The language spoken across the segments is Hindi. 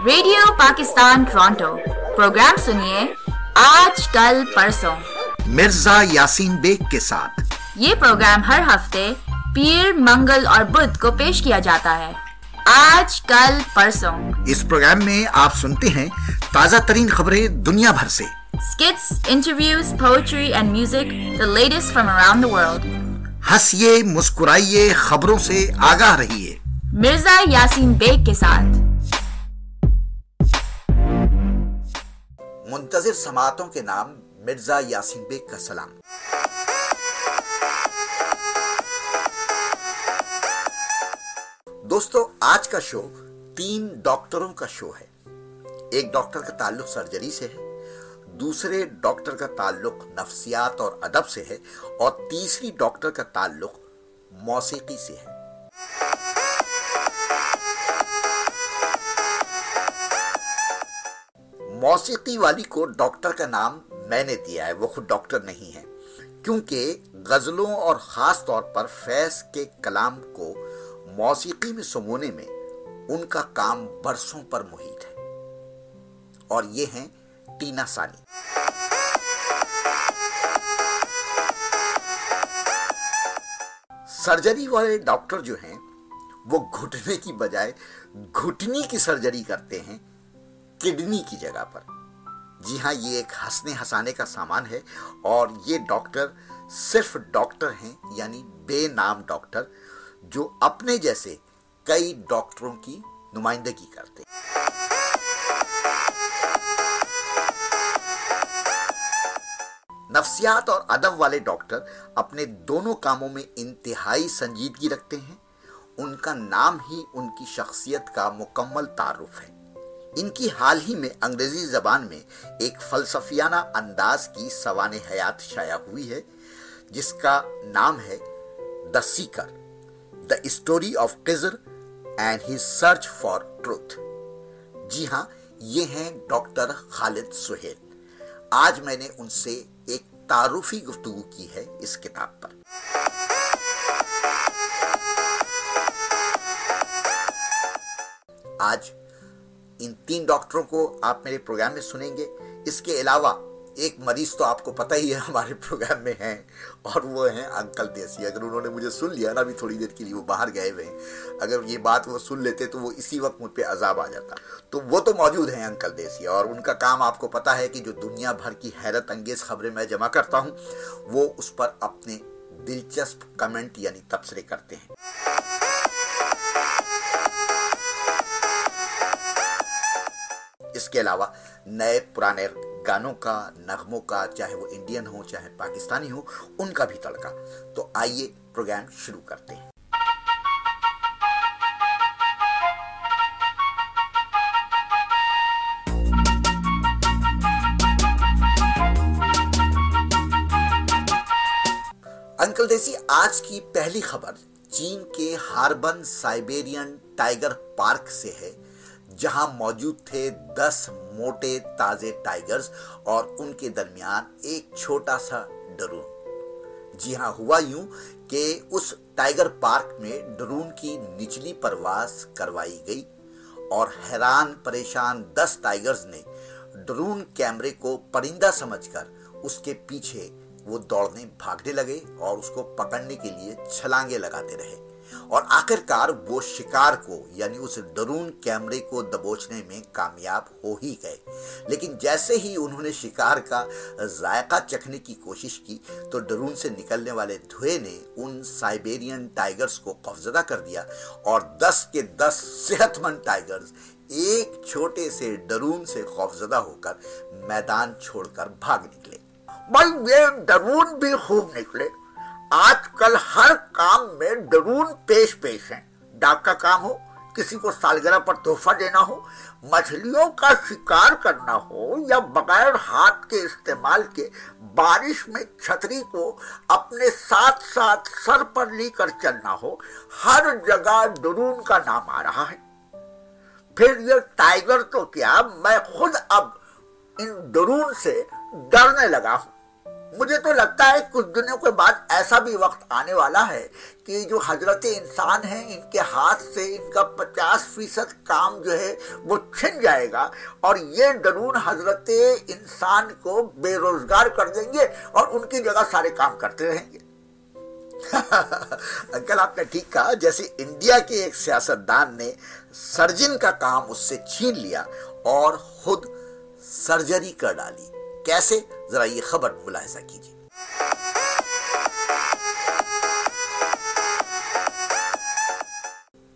Radio Pakistan Toronto. प्रोग्राम सुनिए आज कल परसों मिर्जा यासीन बेग के साथ। ये प्रोग्राम हर हफ्ते पीर, मंगल और बुध को पेश किया जाता है। आज कल परसों इस प्रोग्राम में आप सुनते हैं ताजा तरीन खबरें दुनिया भर से, skits, interviews, poetry and music, the latest from around the world। हंसिए, मुस्कुराइए, खबरों से आगाह रहिए। मिर्जा यासीन बेग के साथ। मुंतजिर समातों के नाम मिर्जा यासीन बेग का सलाम। दोस्तों, आज का शो 3 डॉक्टरों का शो है। एक डॉक्टर का ताल्लुक सर्जरी से है, दूसरे डॉक्टर का ताल्लुक नफ्सियात और अदब से है और तीसरी डॉक्टर का ताल्लुक मौसीकी से है। मौसीकी वाली को डॉक्टर का नाम मैंने दिया है, वो खुद डॉक्टर नहीं है, क्योंकि गजलों और खास तौर पर फैज के कलाम को मौसीकी में समोने में उनका काम बरसों पर मुहित है। और ये हैं टीना सानी। सर्जरी वाले डॉक्टर जो हैं वो घुटने की बजाय घुटनी की सर्जरी करते हैं, किडनी की जगह पर। जी हाँ, ये एक हंसने हंसाने का सामान है और ये डॉक्टर सिर्फ डॉक्टर हैं, यानी बेनाम डॉक्टर, जो अपने जैसे कई डॉक्टरों की नुमाइंदगी करते हैं। नफ्सियात और अदब वाले डॉक्टर अपने दोनों कामों में इंतहाई संजीदगी रखते हैं। उनका नाम ही उनकी शख्सियत का मुकम्मल तारुफ है। इनकी हाल ही में अंग्रेजी जबान में एक फलसफियाना अंदाज की सवाने हयात शाया हुई है, जिसका नाम है the seeker, the story of Khizr and his search for truth. जी हाँ, ये हैं डॉक्टर खालिद सुहेल। आज मैंने उनसे एक तारुफी गुफ्तगू की है इस किताब पर। आज इन 3 डॉक्टरों को आप मेरे प्रोग्राम में सुनेंगे। इसके अलावा एक मरीज तो आपको पता ही है हमारे प्रोग्राम में हैं, और वो हैं अंकल देसी। अगर उन्होंने मुझे सुन लिया ना, अभी थोड़ी देर के लिए वो बाहर गए हुए हैं, अगर ये बात वो सुन लेते तो वो इसी वक्त मुझ पे अजाब आ जाता। तो वो तो मौजूद हैं अंकल देसी, और उनका काम आपको पता है कि जो दुनिया भर की हैरत अंगेज खबरें मैं जमा करता हूँ, वो उस पर अपने दिलचस्प कमेंट यानी तबसरे करते हैं। इसके अलावा नए पुराने गानों का, नगमों का, चाहे वो इंडियन हो चाहे पाकिस्तानी हो, उनका भी तड़का। तो आइए प्रोग्राम शुरू करते हैं। अंकल देसी, आज की पहली खबर चीन के हार्बन साइबेरियन टाइगर पार्क से है, जहां मौजूद थे 10 मोटे ताजे टाइगर्स और उनके दरमियान एक छोटा सा ड्रोन। जी हां, हुआ यूं कि उस टाइगर पार्क में ड्रोन की निचली परवाज करवाई गई और हैरान परेशान 10 टाइगर्स ने ड्रोन कैमरे को परिंदा समझकर उसके पीछे वो दौड़ने भागने लगे और उसको पकड़ने के लिए छलांगे लगाते रहे और आखिरकार वो शिकार को यानी उस ड्रोन कैमरे को दबोचने में कामयाब हो ही गए। लेकिन जैसे ही उन्होंने शिकार का जायका चखने की कोशिश की तो ड्रोन से निकलने वाले धुएं ने उन साइबेरियन टाइगर्स को खौफजदा कर दिया और 10 के 10 सेहतमंद टाइगर्स एक छोटे से ड्रोन से खौफजदा होकर मैदान छोड़कर भाग निकले। भाई, ये ड्रोन भी खूब निकले। आजकल हर काम में ड्रोन पेश है। डाक का काम हो, किसी को सालगिरह पर तोहफा देना हो, मछलियों का शिकार करना हो, या बगैर हाथ के इस्तेमाल के बारिश में छतरी को अपने साथ साथ सर पर लेकर चलना हो, हर जगह ड्रोन का नाम आ रहा है। फिर ये टाइगर तो क्या, मैं खुद अब इन ड्रोन से डरने लगा हूं। मुझे तो लगता है कुछ दिनों के बाद ऐसा भी वक्त आने वाला है कि जो हजरत इंसान है, इनके हाथ से इनका 50% काम जो है वो छिन जाएगा और ये दरून हजरत इंसान को बेरोजगार कर देंगे और उनकी जगह सारे काम करते रहेंगे। अंकल, आपने ठीक कहा। जैसे इंडिया के एक सियासतदान ने सर्जन का काम उससे छीन लिया और खुद सर्जरी कर डाली। कैसे, जरा ये खबर मुलाहिजा कीजिए।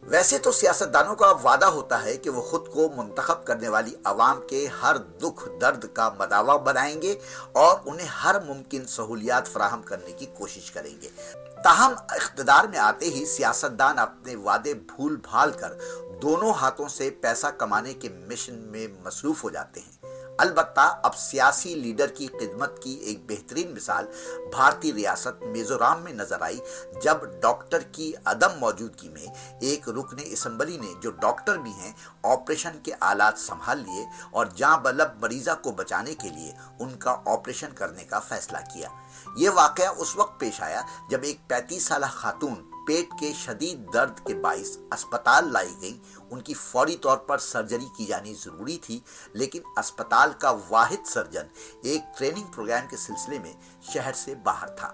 वैसे तो सियासतदानों का वादा होता है कि वो खुद को मुंतखब करने वाली आवाम के हर दुख दर्द का मदावा बनाएंगे और उन्हें हर मुमकिन सहूलियात फराहम करने की कोशिश करेंगे। ताहम इख्तिदार में आते ही सियासतदान अपने वादे भूल भाल कर दोनों हाथों से पैसा कमाने के मिशन में मसरूफ हो जाते हैं। अलबत्ता अब सियासी लीडर की खिदमत की एक बेहतरीन मिसाल भारतीय रियासत मिजोरम में नजर आई, जब डॉक्टर की अदम मौजूदगी में एक रुकने असम्बली ने, जो डॉक्टर भी हैं, ऑपरेशन के आलात संभाल लिए और जाँ बलब मरीजा को बचाने के लिए उनका ऑपरेशन करने का फैसला किया। ये वाकया उस वक्त पेश आया जब एक 35 साल खातून पेट के शदीद दर्द के बाइस अस्पताल लाई गई। उनकी फौरी तौर पर सर्जरी की जानी जरूरी थी, लेकिन अस्पताल का वाहिद सर्जन एक ट्रेनिंग प्रोग्राम के सिलसिले में शहर से बाहर था।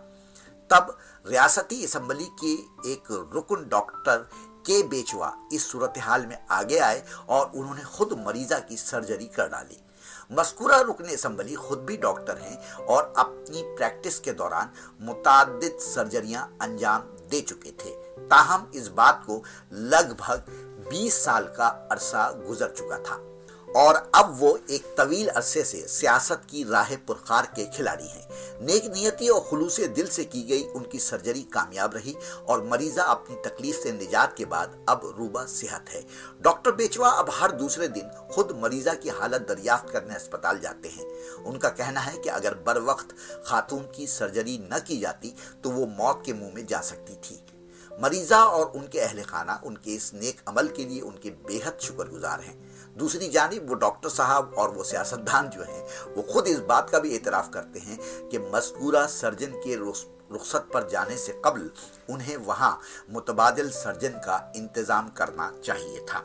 तब रियासती असम्बली के एक रुकन डॉक्टर के बेचवा इस सूरत हाल में आगे आए और उन्होंने खुद मरीजा की सर्जरी कर डाली। मस्कूरा रुकने असम्बली खुद भी डॉक्टर हैं और अपनी प्रैक्टिस के दौरान मुताद्दिद सर्जरियां अंजाम दे चुके थे। ताहम इस बात को लगभग 20 साल का अरसा गुजर चुका था और अब वो एक तवील अरसे से सियासत की राह पुरखार के खिलाड़ी हैं। नेक नियति और खुलूसे दिल से की गई उनकी सर्जरी कामयाब रही और मरीजा अपनी तकलीफ से निजात के बाद अब रूबा सेहत है। डॉक्टर बेचवा अब हर दूसरे दिन खुद मरीजा की हालत दरियाफ्त करने अस्पताल जाते हैं। उनका कहना है कि अगर बर वक्त खातून की सर्जरी न की जाती तो वो मौत के मुंह में जा सकती थी। मरीजा और उनके अहले खाना उनके इस नेक अमल के लिए उनके बेहद शुक्रगुजार हैं। दूसरी जानिब वो डॉक्टर साहब और वो सियासतदान जो हैं, वो खुद इस बात का भी एतराफ़ करते हैं कि मज़कूरा सर्जन के रुखसत पर जाने से कबल उन्हें वहाँ मुतबादिल सर्जन का इंतज़ाम करना चाहिए था।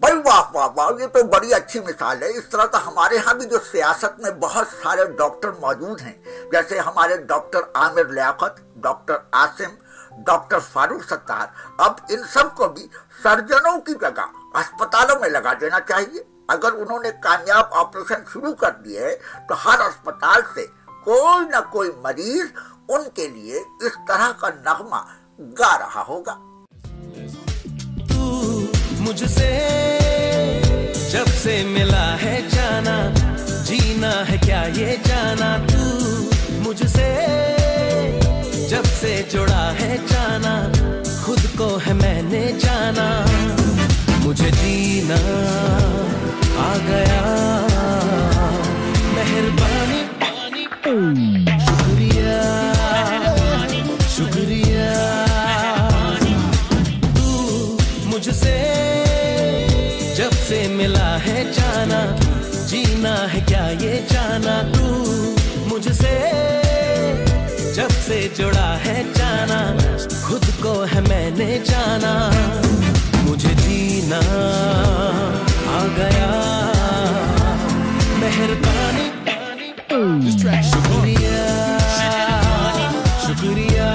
भाई वाह वाह वाह, ये तो बड़ी अच्छी मिसाल है। इस तरह का हमारे यहाँ भी जो सियासत में बहुत सारे डॉक्टर मौजूद हैं, जैसे हमारे doctor Aamir Liaquat, doctor Asim, doctor Farooq Sattar, अब इन सब को भी सर्जनों की जगह अस्पतालों में लगा देना चाहिए। अगर उन्होंने कामयाब ऑपरेशन शुरू कर दिए तो हर अस्पताल से कोई ना कोई मरीज उनके लिए इस तरह का नगमा गा रहा होगा। तू मुझसे जब से मिला है जाना, जीना है क्या ये जाना। तू मुझसे जब से जुड़ा है जाना, खुद को है मैंने जाना। मुझे जीना आ गया, मेहरबानी शुक्रिया शुक्रिया। तू मुझसे जब से मिला है जाना, जीना है क्या ये जाना। तू मुझसे जब से जुड़ा है जाना, खुद को है मैंने जाना। मुझे जीना आ गया, मेहरबानी शुक्रिया शुक्रिया।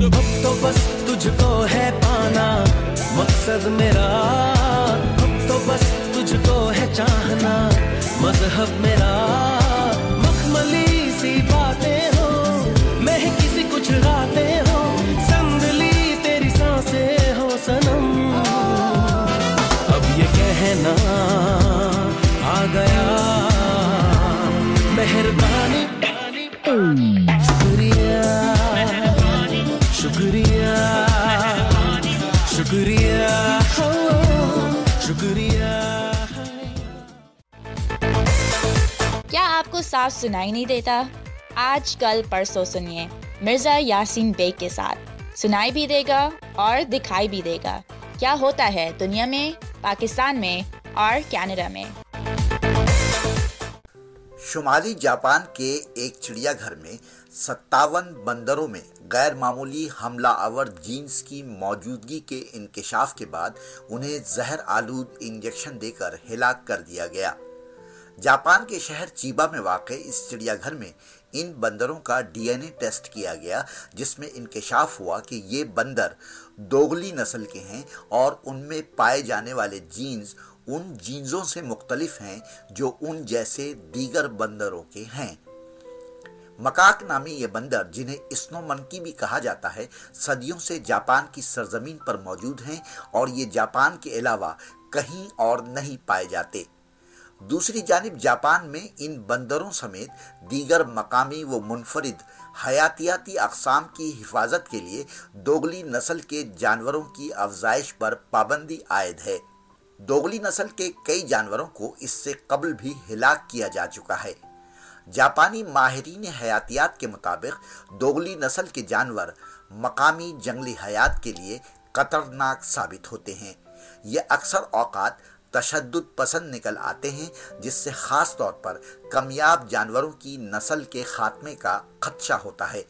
अब तो बस तुझको है पाना मकसद मेरा, अब तो बस तुझको है चाहना मजहब मेरा। मखमली सी बातें हो, महकी सी कुछ रातें हो, संदली तेरी सांसें हो सनम। अब ये कहना आ गया, मेहरबानी शुक्रिया शुक्रिया शुक्रिया शुक्रिया। क्या आपको साफ सुनाई नहीं देता? आज कल परसों सुनिए मिर्जा यासीन बेग के साथ। सुनाई भी देगा और दिखाई भी देगा क्या होता है दुनिया में, पाकिस्तान में और कनाडा में। शुमाली जापान के एक चिड़ियाघर में 57 बंदरों में गैर मामूली हमला आवर जीन्स की मौजूदगी के इंकशाफ के बाद उन्हें जहर आलूद इंजेक्शन देकर हिलाक कर दिया गया। जापान के शहर चीबा में वाक़ इस चिड़ियाघर में इन बंदरों का डीएनए टेस्ट किया गया, जिसमें इंकशाफ हुआ कि ये बंदर दोगली नस्ल के हैं और उनमें पाए जाने वाले जीन्स उन जीन्सों से मुख्तलिफ हैं जो उन जैसे दीगर बंदरों के हैं। मकाक नामी ये बंदर, जिन्हें स्नो मंकी भी कहा जाता है, सदियों से जापान की सरजमीन पर मौजूद हैं और ये जापान के अलावा कहीं और नहीं पाए जाते। दूसरी जानिब जापान में इन बंदरों समेत दीगर मकामी व मुनफरिद हयातियाती अक़साम की हिफाजत के लिए दोगली नस्ल के जानवरों की अफजाइश पर पाबंदी आयद है। दोगली नस्ल के कई जानवरों को इससे कबल भी हिलाक किया जा चुका है। जापानी माहिरीन हयातियात के मुताबिक दोगली नस्ल के जानवर मकामी जंगली हयात के लिए खतरनाक साबित होते हैं। ये अक्सर औकात तशद्दुद पसंद निकल आते हैं, जिससे ख़ास तौर पर कमयाब जानवरों की नस्ल के खात्मे का खदशा होता है।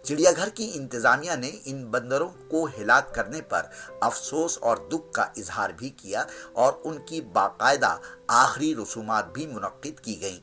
चिड़ियाघर की इंतज़ामिया ने इन बंदरों को हिलाक करने पर अफसोस और दुख का इजहार भी किया और उनकी बाकायदा आखिरी रसूमात भी मुनक्किद की गईं।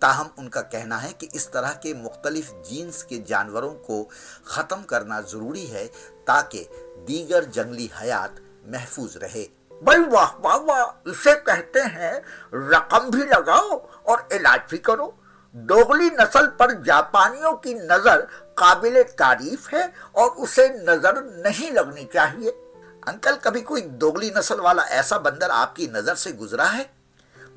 ताहम उनका कहना है कि इस तरह के मुख्तलिफ जीन्स के जानवरों को ख़त्म करना ज़रूरी है ताकि दीगर जंगली हयात महफूज रहे। भाई वाह वाह वाह, इसे कहते हैं रकम भी लगाओ और इलाज भी करो। दोगली नस्ल पर जापानियों की नजर काबिले तारीफ है और उसे नजर नहीं लगनी चाहिए। अंकल, कभी कोई दोगली नस्ल वाला ऐसा बंदर आपकी नजर से गुजरा है?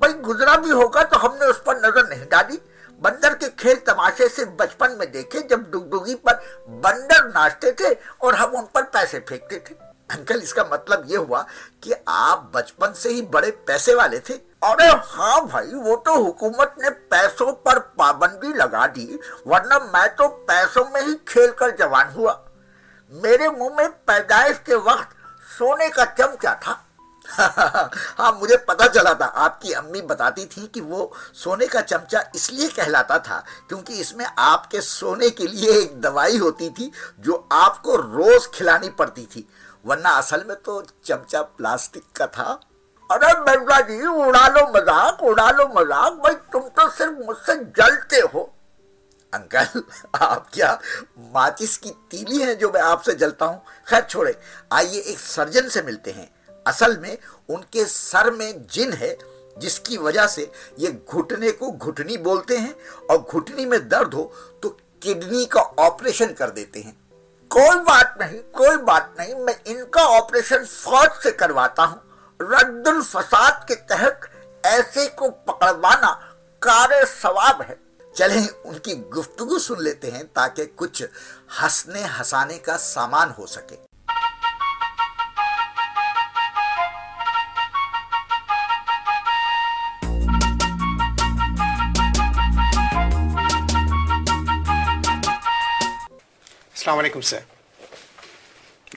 भाई गुजरा भी होगा तो हमने उस पर नजर नहीं डाली। बंदर के खेल तमाशे से बचपन में देखे, जब डुगडुगी पर बंदर नाचते थे और हम उन पर पैसे फेंकते थे। अंकल, इसका मतलब ये हुआ कि आप बचपन से ही बड़े पैसे वाले थे। अरे हाँ भाई, वो तो हुकूमत ने पैसों पर पाबंदी लगा दी, वरना मैं तो पैसों में ही खेल कर जवान हुआ। मेरे मुंह में पैदाइश के वक्त सोने का चमचा था। हाँ, मुझे पता चला था। आपकी अम्मी बताती थी कि वो सोने का चमचा इसलिए कहलाता था क्योंकि इसमें आपके सोने के लिए एक दवाई होती थी जो आपको रोज खिलानी पड़ती थी, वरना असल में तो चमचा प्लास्टिक का था। अरे मिर्जा जी, उड़ा लो मजाक, उड़ा लो मजाक। भाई तुम तो सिर्फ मुझसे जलते हो। अंकल, आप क्या माचिस की तीली हैं जो मैं आपसे जलता हूँ? खैर छोड़े, आइए एक सर्जन से मिलते हैं। असल में उनके सर में जिन है, जिसकी वजह से ये घुटने को घुटनी बोलते हैं और घुटनी में दर्द हो तो किडनी का ऑपरेशन कर देते हैं। कोई बात नहीं, कोई बात नहीं, मैं इनका ऑपरेशन फौज से करवाता हूँ। रद्दुल फसाद के तहत ऐसे को पकड़वाना कारे सवाब है। चलें उनकी गुफ्तगू सुन लेते हैं ताकि कुछ हंसने हंसाने का सामान हो सके। अस्सलाम वालेकुम सर।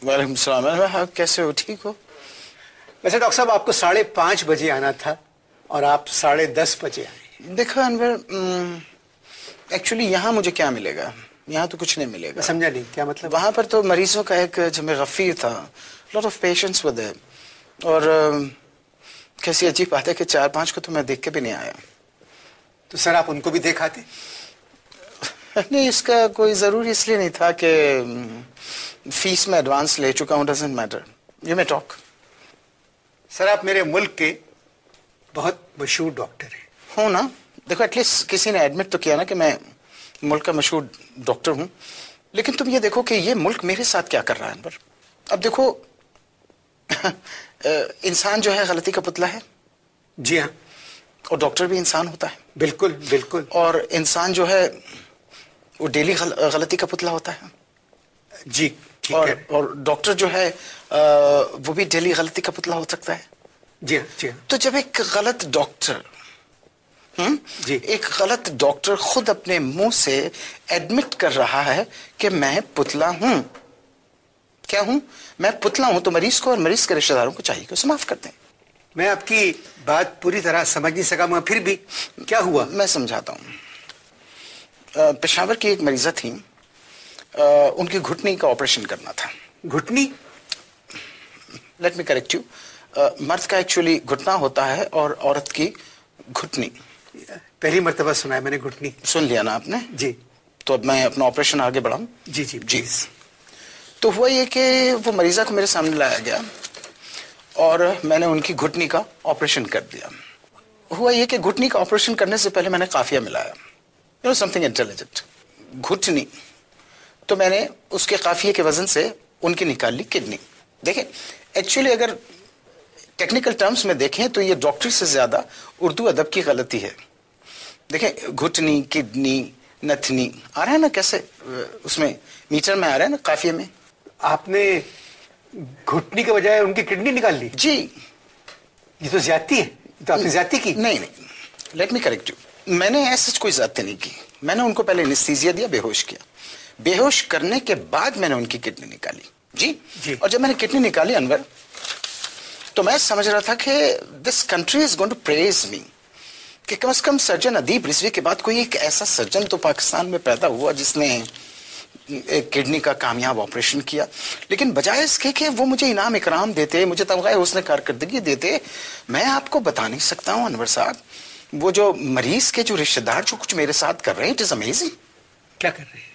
वालेकुम सलाम। कैसे हो? ठीक हो? वैसे डॉक्टर साहब, आपको 5:30 बजे आना था और आप 10:30 बजे आए। देखो अनवर, एक्चुअली यहाँ मुझे क्या मिलेगा? यहाँ तो कुछ नहीं मिलेगा। समझा नहीं, क्या मतलब? वहाँ पर तो मरीजों का एक जमे गफीर था, lot of patients were there, और कैसी अजीब बात है कि 4-5 को तो मैं देख के भी नहीं आया। तो सर आप उनको भी देखाते? नहीं, इसका कोई जरूरी इसलिए नहीं था कि फीस में एडवांस ले चुका हूँ। Doesn't matter, you may talk. Sir आप मेरे मुल्क के बहुत मशहूर डॉक्टर हैं। हूँ ना? देखो, एटलीस्ट किसी ने एडमिट तो किया ना कि मैं मुल्क का मशहूर डॉक्टर हूँ। लेकिन तुम ये देखो कि ये मुल्क मेरे साथ क्या कर रहा है अनवर। अब देखो, इंसान जो है गलती का पुतला है। जी हाँ। और डॉक्टर भी इंसान होता है। बिल्कुल बिल्कुल। और इंसान जो है वो डेली गलती का पुतला होता है। जी ठीक है। और डॉक्टर जो है वो भी डेली गलती का पुतला हो सकता है। जी हाँ, जी हाँ। तो जब एक गलत डॉक्टर जी। एक गलत डॉक्टर खुद अपने मुंह से एडमिट कर रहा है कि मैं पुतला हूं, क्या हूं, मैं पुतला हूं, तो मरीज को और मरीज के रिश्तेदारों को चाहिए कि उसे माफ कर दें। मैं आपकी बात पूरी तरह समझ नहीं सका, मगर फिर भी क्या हुआ? मैं समझाता हूं। पेशावर की एक मरीजा थी, उनकी घुटने का ऑपरेशन करना था। घुटनी? लेट मी करेक्ट यू, मर्द का एक्चुअली घुटना होता है और औरत की घुटनी। पहली मर्तबा सुना है मैंने घुटनी। सुन लिया ना आपने? जी। तो अब मैं अपना ऑपरेशन आगे बढ़ाऊं? जी जी जी। तो हुआ ये कि वो मरीजा को मेरे सामने लाया गया और मैंने उनकी घुटनी का ऑपरेशन कर दिया। हुआ ये कि घुटनी का ऑपरेशन करने से पहले मैंने काफिया मिलाया, यू नो समथिंग इंटेलिजेंट। घुटनी, तो मैंने उसके काफिये के वजन से उनकी निकाल ली किडनी। देखिए एक्चुअली अगर टेक्निकल टर्म्स में देखें तो ये डॉक्टरी से ज्यादा उर्दू अदब की गलती है। देखें घुटनी, किडनी, नथनी आ रहा है ना, कैसे उसमें मीटर में आ रहा है ना काफिये में। आपने घुटनी के बजाय उनकी किडनी निकाल ली? जी। ये तो ज्यादती है, तो आपने ज्यादती की? नहीं, लेट मी करेक्ट यू, मैंने ऐसा कोई ज्यादती नहीं की। मैंने उनको पहले एनेस्थीसिया दिया, बेहोश किया। बेहोश करने के बाद मैंने उनकी किडनी निकाली। जी। और जब मैंने किडनी निकाली अनवर, तो मैं समझ रहा था कि this country is going to praise me, कि कम से कम सर्जन अदीब रिजवी के बाद कोई एक ऐसा सर्जन तो पाकिस्तान में पैदा हुआ जिसने एक किडनी का कामयाब ऑपरेशन किया। लेकिन बजाय इसके कि वो मुझे इनाम इकराम देते, मुझे तमगा हुस्न कारकर्दगी देते, मैं आपको बता नहीं सकता हूं अनवर साहब, वो जो मरीज के जो रिश्तेदार जो कुछ मेरे साथ कर रहे हैं, इट इज अमेजिंग। क्या कर रहे हैं?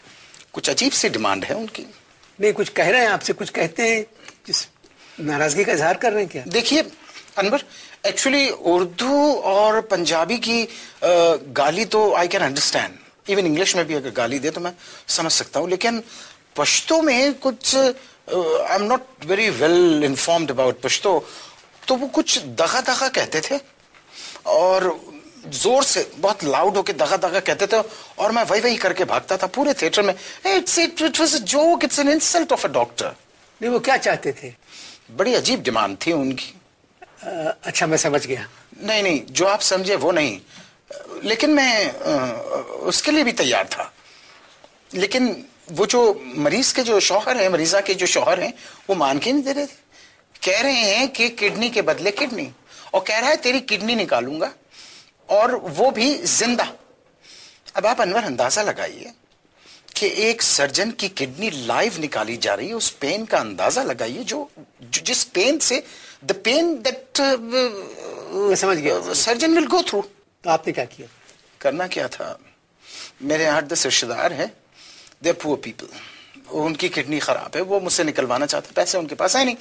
कुछ अजीब सी डिमांड है उनकी। नहीं, कुछ कह रहे हैं आपसे, कुछ कहते हैं, जिस नाराजगी का इजहार कर रहे हैं क्या? देखिए अनवर, एक्चुअली उर्दू और पंजाबी की गाली तो I can understand, even English में भी अगर गाली दे तो मैं समझ सकता हूँ, लेकिन पश्तो में कुछ I am not very well informed about Pashto, तो वो कुछ दगा दगा कहते थे और जोर से बहुत लाउड होके दगा दगा कहते थे, और मैं वही वही करके भागता था पूरे थिएटर में। It was a joke, it's an insult of a doctor. नहीं, वो क्या चाहते थे? बड़ी अजीब डिमांड थी उनकी। अच्छा, मैं समझ गया। नहीं, जो आप समझे वो नहीं, लेकिन मैं उसके लिए भी तैयार था। लेकिन वो जो मरीज के जो शौहर हैं, मरीजा के जो शौहर हैं, वो मान के नहीं दे रहे थे। कह रहे हैं कि किडनी के बदले किडनी, और कह रहा है तेरी किडनी निकालूंगा, और वो भी जिंदा। अब आप अनवर अंदाजा लगाइए कि एक सर्जन की किडनी लाइव निकाली जा रही है, उस पेन का अंदाजा लगाइए जो जिस पेन से द पेन दैट समझ गया सर्जन विल गो थ्रू। तो आपने क्या किया? करना क्या था, मेरे 8-10 रिश्तेदार हैं, दे आर पुअर पीपल, उनकी किडनी खराब है, वो मुझसे निकलवाना चाहते, पैसे उनके पास है नहीं।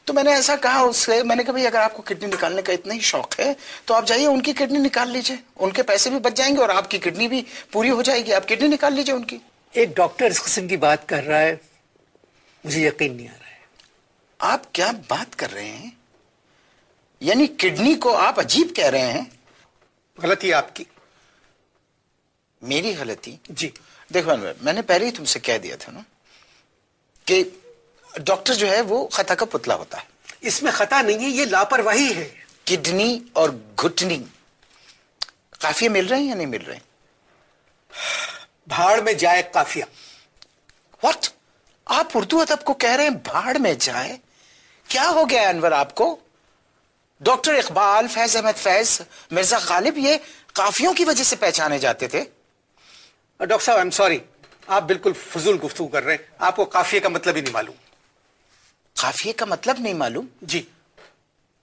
तो मैंने ऐसा कहा उससे, मैंने कहा भाई अगर आपको किडनी निकालने का इतना ही शौक है तो आप जाइए उनकी किडनी निकाल लीजिए, उनके पैसे भी बच जाएंगे और आपकी किडनी भी पूरी हो जाएगी, आप किडनी निकाल लीजिए उनकी। एक डॉक्टर इस किस्म की बात कर रहा है, मुझे यकीन नहीं आ रहा है। आप क्या बात कर रहे हैं? यानी किडनी को आप अजीब कह रहे हैं? गलती आपकी। मेरी गलती? जी। देखो अनवर, मैंने पहले ही तुमसे कह दिया था ना कि डॉक्टर जो है वो खता का पुतला होता है। इसमें खता नहीं है, ये लापरवाही है। किडनी और घुटनी काफिया मिल रहे हैं या नहीं मिल रहे? भाड़ में जाए काफिया। व्हाट? आप उर्दू अदब को कह रहे हैं भाड़ में जाए? क्या हो गया अनवर आपको? डॉक्टर इकबाल, फैज अहमद फैज, मिर्जा गालिब ये काफियों की वजह से पहचाने जाते थे। डॉक्टर साहब, आई एम सॉरी, आप बिल्कुल फजूल गुफ्तगू कर रहे हैं, आपको काफिये का मतलब ही नहीं मालूम। काफिये का मतलब नहीं मालूम? जी।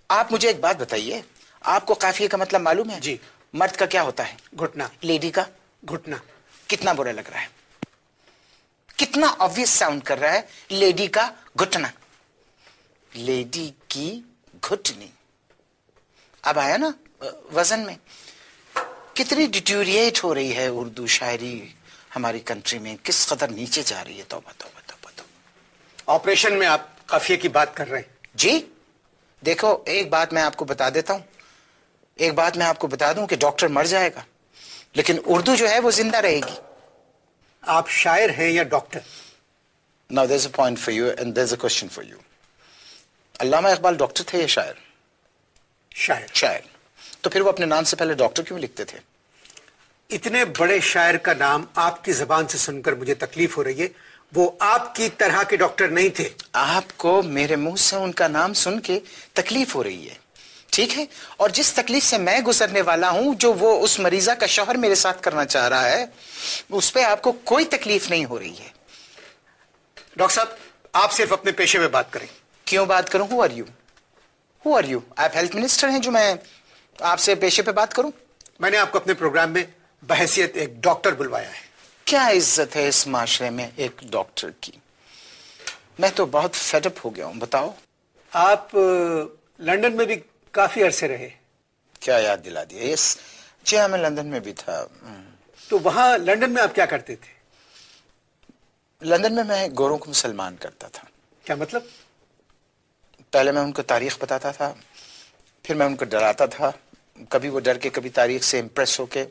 आप मुझे एक बात बताइए, आपको काफिये का मतलब मालूम है? जी। मर्द का क्या होता है? घुटना। लेडी का? घुटना। कितना बुरा लग रहा है, कितना ऑब्वियस साउंड कर रहा है, लेडी का घुटना, लेडी की घुटनी। अब आया ना वजन में? कितनी डिटोरिएट हो रही है उर्दू शायरी हमारी कंट्री में, किस कदर नीचे जा रही है। तौबा तौबा तौबा तौबा। ऑपरेशन में आप काफिये की बात कर रहे हैं? जी। देखो एक बात मैं आपको बता देता हूं, एक बात मैं आपको बता दूं कि डॉक्टर मर जाएगा लेकिन उर्दू जो है वो जिंदा रहेगी। आप शायर हैं या doctor? Now there's a point for you and there's a question for you. Allama Iqbal doctor थे या शायर? शायर। तो फिर वो अपने नाम से पहले डॉक्टर क्यों लिखते थे? इतने बड़े शायर का नाम आपकी जबान से सुनकर मुझे तकलीफ हो रही है। वो आपकी तरह के डॉक्टर नहीं थे। आपको मेरे मुंह से उनका नाम सुन के तकलीफ हो रही है, ठीक है? और जिस तकलीफ से मैं गुजरने वाला हूं, जो वो उस मरीजा का शौहर मेरे साथ करना चाह रहा है, उस पे आपको कोई तकलीफ नहीं हो रही है। डॉक्टर साहब, आप सिर्फ अपने पेशे में बात करें। क्यों बात करूं? Who are you? आप हेल्थ मिनिस्टर हैं जो मैं आपसे पेशे पे बात करूं? मैंने आपको अपने प्रोग्राम में बहैसियत एक डॉक्टर बुलवाया है। क्या इज्जत है इस माशरे में एक डॉक्टर की? मैं तो बहुत फेडअप हो गया हूं। बताओ। आप लंदन में भी काफी अरसे रहे। क्या याद दिला दिया? यस जी हाँ, मैं लंदन में भी था। तो वहां लंदन में आप क्या करते थे? लंदन में मैं गोरों को मुसलमान करता था। क्या मतलब? पहले मैं उनको तारीख बताता था, फिर मैं उनको डराता था। कभी वो डर के, कभी तारीख से इम्प्रेस होके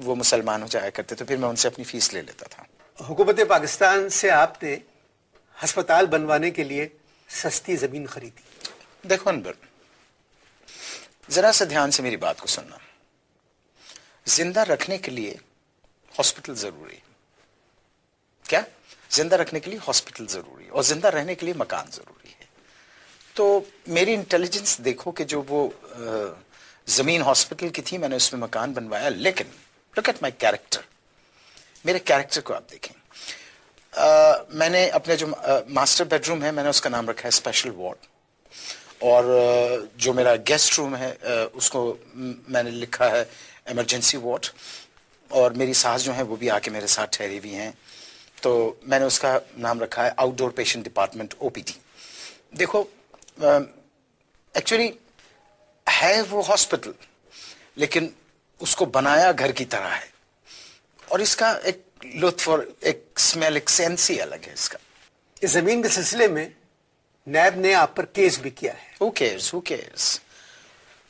वो मुसलमान हो जाया करते, तो फिर मैं उनसे अपनी फीस ले लेता था। हुकूमत पाकिस्तान से आपने अस्पताल बनवाने के लिए सस्ती जमीन खरीदी। देखो अनवर, जरा सा ध्यान से मेरी बात को सुनना। जिंदा रखने के लिए हॉस्पिटल जरूरी है। क्या? जिंदा रखने के लिए हॉस्पिटल जरूरी है और जिंदा रहने के लिए मकान जरूरी है। तो मेरी इंटेलिजेंस देखो कि जो वो जमीन हॉस्पिटल की थी, मैंने उसमें मकान बनवाया। लेकिन लुक एट माय कैरेक्टर, मेरे कैरेक्टर को आप देखें। मैंने अपने जो मास्टर बेडरूम है, मैंने उसका नाम रखा है स्पेशल वार्ड, और जो मेरा गेस्ट रूम है उसको मैंने लिखा है इमरजेंसी वार्ड, और मेरी सास जो है वो भी आके मेरे साथ ठहरी हुई हैं, तो मैंने उसका नाम रखा है आउटडोर पेशेंट डिपार्टमेंट ओपीडी। देखो एक्चुअली है वो हॉस्पिटल, लेकिन उसको बनाया घर की तरह है, और इसका एक लुत्फ और एक स्मेल, एक सेंस ही अलग है इसका। इस जमीन के सिलसिले में नैब ने आप पर केस भी किया है। Who cares?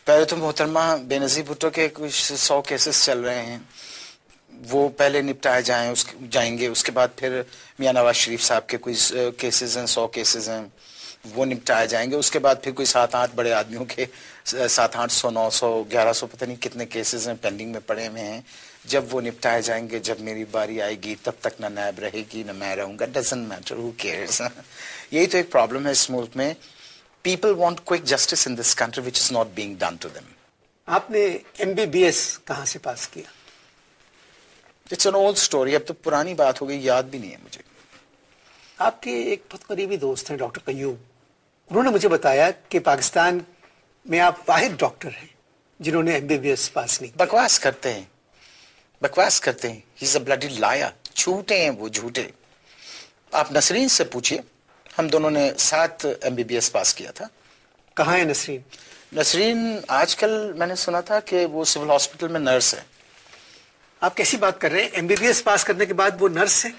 पहले तो मोहतरमा बेनजीर भुट्टो के कुछ 100 केसेस चल रहे हैं, वो पहले निपटाए जाएंगे। उसके बाद फिर मियां नवाज शरीफ साहब के कुछ केसेस हैं, 100 केसेस हैं, वो निपटाए जाएंगे। उसके बाद फिर कोई 7-8 बड़े आदमियों के 700-800 900 1100 पता नहीं कितने केसेस हैं पेंडिंग में पड़े हुए हैं। जब वो निपटाए जाएंगे, जब मेरी बारी आएगी, तब तक ना नैब रहेगी ना मैं रहूंगा। Doesn't matter, who cares. यही तो एक प्रॉब्लम है इस मुल्क में। People want quick justice in this country which is not being done to them. आपने MBBS कहां से पास किया? इट्स एन ओल्ड स्टोरी, अब तो पुरानी बात हो गई, याद भी नहीं है मुझे। आपके एक बहुत करीबी दोस्त हैं डॉक्टर कयूम, उन्होंने मुझे बताया कि पाकिस्तान में आप वाहिद डॉक्टर हैं जिन्होंने MBBS पास नहीं। बकवास करते हैं। He is a bloody liar. झूठे हैं वो, झूठे। आप नसरीन से पूछिए, हम दोनों ने साथ MBBS पास किया था। कहाँ है नसरीन? नसरीन आजकल मैंने सुना था कि वो सिविल हॉस्पिटल में नर्स है। आप कैसी बात कर रहे हैं? MBBS पास करने के बाद वो नर्स है?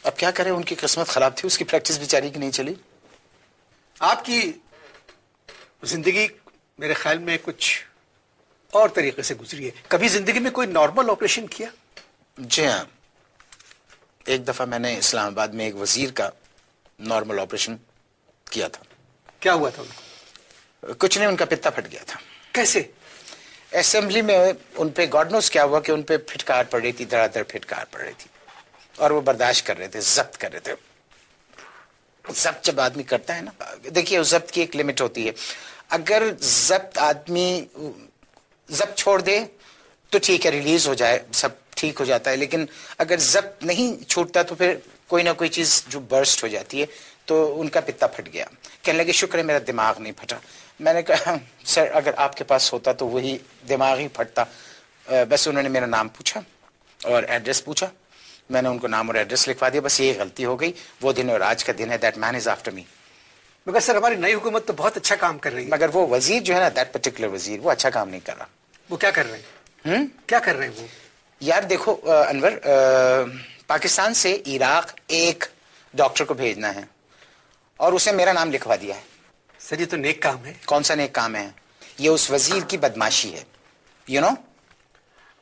अब क्या करें, उनकी किस्मत खराब थी, उसकी प्रैक्टिस बेचारी की नहीं चली। आपकी जिंदगी मेरे ख्याल में कुछ और तरीके से गुजरी है। कभी जिंदगी में कोई नॉर्मल ऑपरेशन किया? जी हाँ, एक दफा मैंने इस्लामाबाद में एक वजीर का नॉर्मल ऑपरेशन किया था। क्या हुआ था उनको? कुछ नहीं, उनका पित्ता फट गया था। कैसे? असेंबली में उनपे गॉड नोस क्या हुआ कि उनपे फिटकार पड़ रही थी, धड़ाधड़ फिटकार पड़ रही थी, और वो बर्दाश्त कर रहे थे, जब्त कर रहे थे। जब्त जब आदमी करता है ना, देखिए उस जब्त की एक लिमिट होती है। अगर जब्त आदमी जब्त छोड़ दे तो ठीक है, रिलीज हो जाए, सब ठीक हो जाता है। लेकिन अगर जब्त नहीं छूटता तो फिर कोई ना कोई चीज जो बर्स्ट हो जाती है। तो उनका पित्ता फट गया। कहने लगे शुक्र है मेरा दिमाग नहीं फटा। मैंने कहा सर अगर आपके पास होता तो वही दिमाग ही फटता। बस उन्होंने मेरा नाम पूछा और एड्रेस पूछा, मैंने उनको नाम और एड्रेस लिखवा दिया। बस ये गलती हो गई। वो दिन और आज का दिन है। That man is after me. मगर सर हमारी नई हुकूमत तो बहुत अच्छा काम कर रही है। मगर वो वजीर जो है ना, दैट पर्टिकुलर वजीर, वो अच्छा काम नहीं कर रहा। वो क्या कर रहे हैं? क्या कर रहे हैं वो? यार देखो अनवर, पाकिस्तान से इराक एक डॉक्टर को भेजना है और उसे मेरा नाम लिखवा दिया है। सर ये तो नेक काम है। कौन सा नेक काम है? ये उस वजीर की बदमाशी है, यू नो।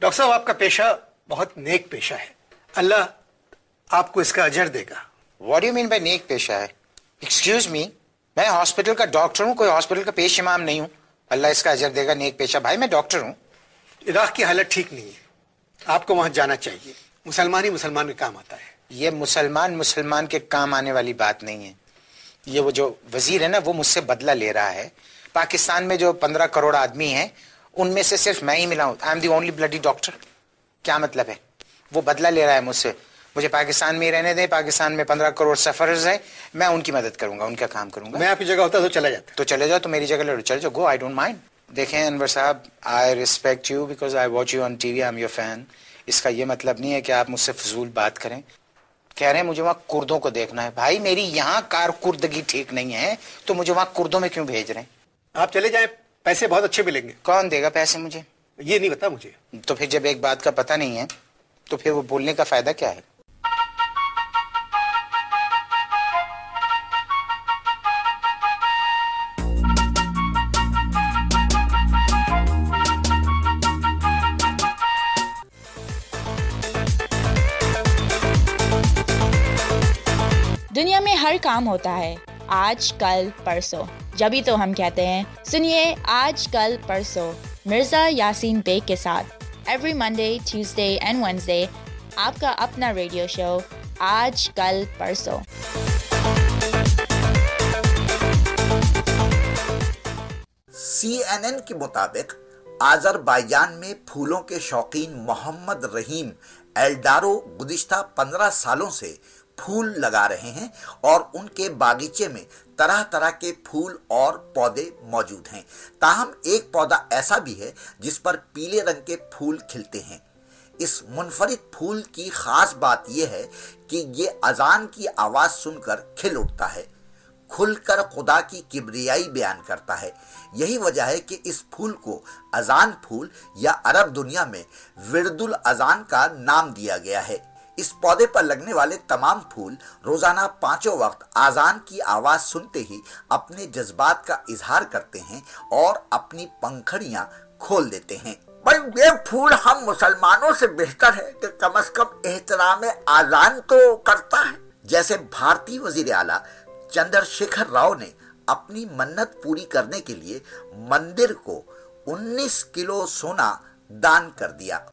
डॉक्टर साहब आपका पेशा बहुत नेक पेशा है। अल्लाह आपको इसका अजर देगा। What do you mean by नेक पेशा है? Excuse me, मैं हॉस्पिटल का डॉक्टर हूँ, कोई हॉस्पिटल का पेश इमाम नहीं हूँ। अल्लाह इसका अजर देगा, नेक पेशा। भाई मैं डॉक्टर हूँ। इराक की हालत ठीक नहीं है, आपको वहां जाना चाहिए। मुसलमान ही मुसलमान के काम आता है। ये मुसलमान के काम आने वाली बात नहीं है। ये वो जो वजीर है ना, वो मुझसे बदला ले रहा है। पाकिस्तान में जो 15 करोड़ आदमी हैं, उनमें से सिर्फ मैं ही मिला हूँ। I am the only bloody doctor. क्या मतलब है? वो बदला ले रहा है मुझसे। मुझे पाकिस्तान में ही रहने दें। पाकिस्तान में 15 करोड़ सफरर्स हैं, मैं उनकी मदद करूंगा, उनका काम करूंगा। मैं आपकी जगह होता तो चला जाता। तो चले जाओ, तो मेरी जगह ले लो, चले जाओ, गो, आई डोंट माइंड। देखें अनवर साहब, I respect you because I watch you on TV, I am your fan. इसका ये मतलब नहीं है कि आप मुझसे फजूल बात करें। कह रहे हैं मुझे वहां कुर्दों को देखना है। भाई मेरी यहाँ कारकुर्दगी ठीक नहीं है, तो मुझे वहां कुर्दों में क्यों भेज रहे हैं? आप चले जाएं, पैसे बहुत अच्छे मिलेंगे। कौन देगा पैसे मुझे? ये नहीं पता मुझे। तो फिर जब एक बात का पता नहीं है, तो फिर वो बोलने का फायदा क्या है? दुनिया में हर काम होता है आज कल परसों, जभी तो हम कहते हैं सुनिए आज कल परसों मिर्जा यासीन बेग के साथ every Monday, Tuesday and Wednesday आपका अपना रेडियो शो आज कल परसों। CNN के मुताबिक आज़रबाईजान में फूलों के शौकीन मोहम्मद रहीम एल्डारो गुज़िश्ता 15 सालों से फूल लगा रहे हैं और उनके बागीचे में तरह तरह के फूल और पौधे मौजूद हैं। ताहम एक पौधा ऐसा भी है जिस पर पीले रंग के फूल खिलते हैं। इस मुनफरिद फूल की खास बात यह है कि ये अजान की आवाज़ सुनकर खिल उठता है, खुलकर खुदा की किब्रियाई बयान करता है। यही वजह है कि इस फूल को अजान फूल या अरब दुनिया में विरदुल अजान का नाम दिया गया है। इस पौधे पर लगने वाले तमाम फूल रोजाना 5 वक्त आजान की आवाज सुनते ही अपने जज्बात का इजहार करते हैं और अपनी पंखड़ियां खोल देते हैं। भाई ये फूल हम मुसलमानों से बेहतर है कि कम से कम एहतराम आजान तो करता है। जैसे भारतीय वजीर आला चंद्रशेखर राव ने अपनी मन्नत पूरी करने के लिए मंदिर को 19 किलो सोना दान कर दिया।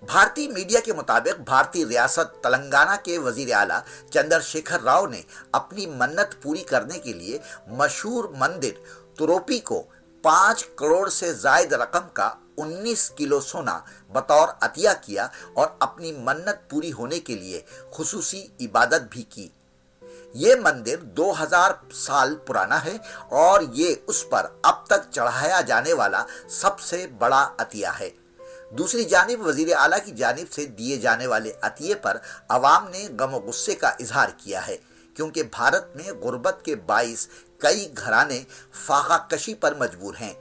भारतीय मीडिया के मुताबिक भारतीय रियासत तेलंगाना के वजीर आला चंद्रशेखर राव ने अपनी मन्नत पूरी करने के लिए मशहूर मंदिर तुरोपी को 5 करोड़ से जायद रकम का 19 किलो सोना बतौर अतिया किया और अपनी मन्नत पूरी होने के लिए खुसूसी इबादत भी की। ये मंदिर 2000 साल पुराना है और ये उस पर अब तक चढ़ाया जाने वाला सबसे बड़ा अतिया है। दूसरी जानिब वजीर आला की जानिब से दिए जाने वाले अतिये पर अवाम ने गम गुस्से का इजहार किया है, क्योंकि भारत में गुर्बत के बाइस कई घराने फाका कशी पर मजबूर हैं।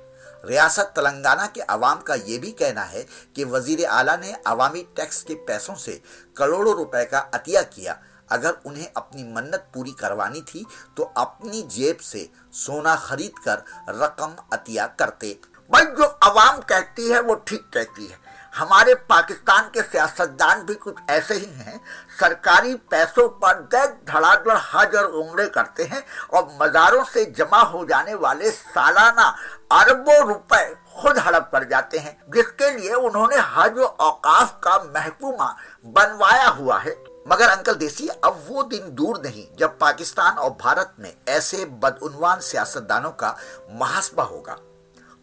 रियासत तेलंगाना के अवाम का ये भी कहना है कि वजीर आला ने अवामी टैक्स के पैसों से करोड़ों रुपए का अतिया किया। अगर उन्हें अपनी मन्नत पूरी करवानी थी तो अपनी जेब से सोना खरीद कर रकम अतिया करते। भाई जो अवाम कहती है वो ठीक कहती है। हमारे पाकिस्तान के सियासतदान भी कुछ ऐसे ही हैं। सरकारी पैसों पर धड़ाधड़ हज और उम्रे करते हैं और मज़ारों से जमा हो जाने वाले सालाना अरबों रुपए खुद हड़प कर जाते हैं, जिसके लिए उन्होंने हज और औकाफ का महकूमा बनवाया हुआ है। मगर अंकल देसी, अब वो दिन दूर नहीं जब पाकिस्तान और भारत में ऐसे बदउनवान सियासतदानों का मुहासबा होगा।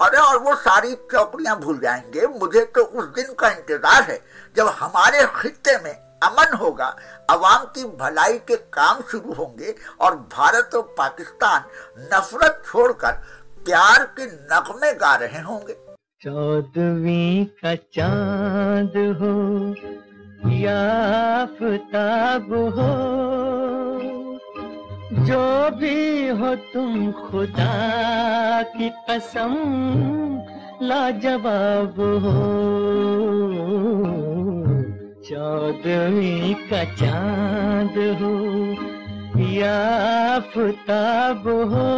अरे और वो सारी चौकड़ियां भूल जाएंगे। मुझे तो उस दिन का इंतजार है जब हमारे खित्ते में अमन होगा, अवाम की भलाई के काम शुरू होंगे और भारत और पाकिस्तान नफरत छोड़कर प्यार के नगमे गा रहे होंगे। 14वीं का चांद हो या आफताब हो, जो भी हो तुम खुदा की कसम लाजवाब हो। 14वीं का चांद हो या आफताब हो,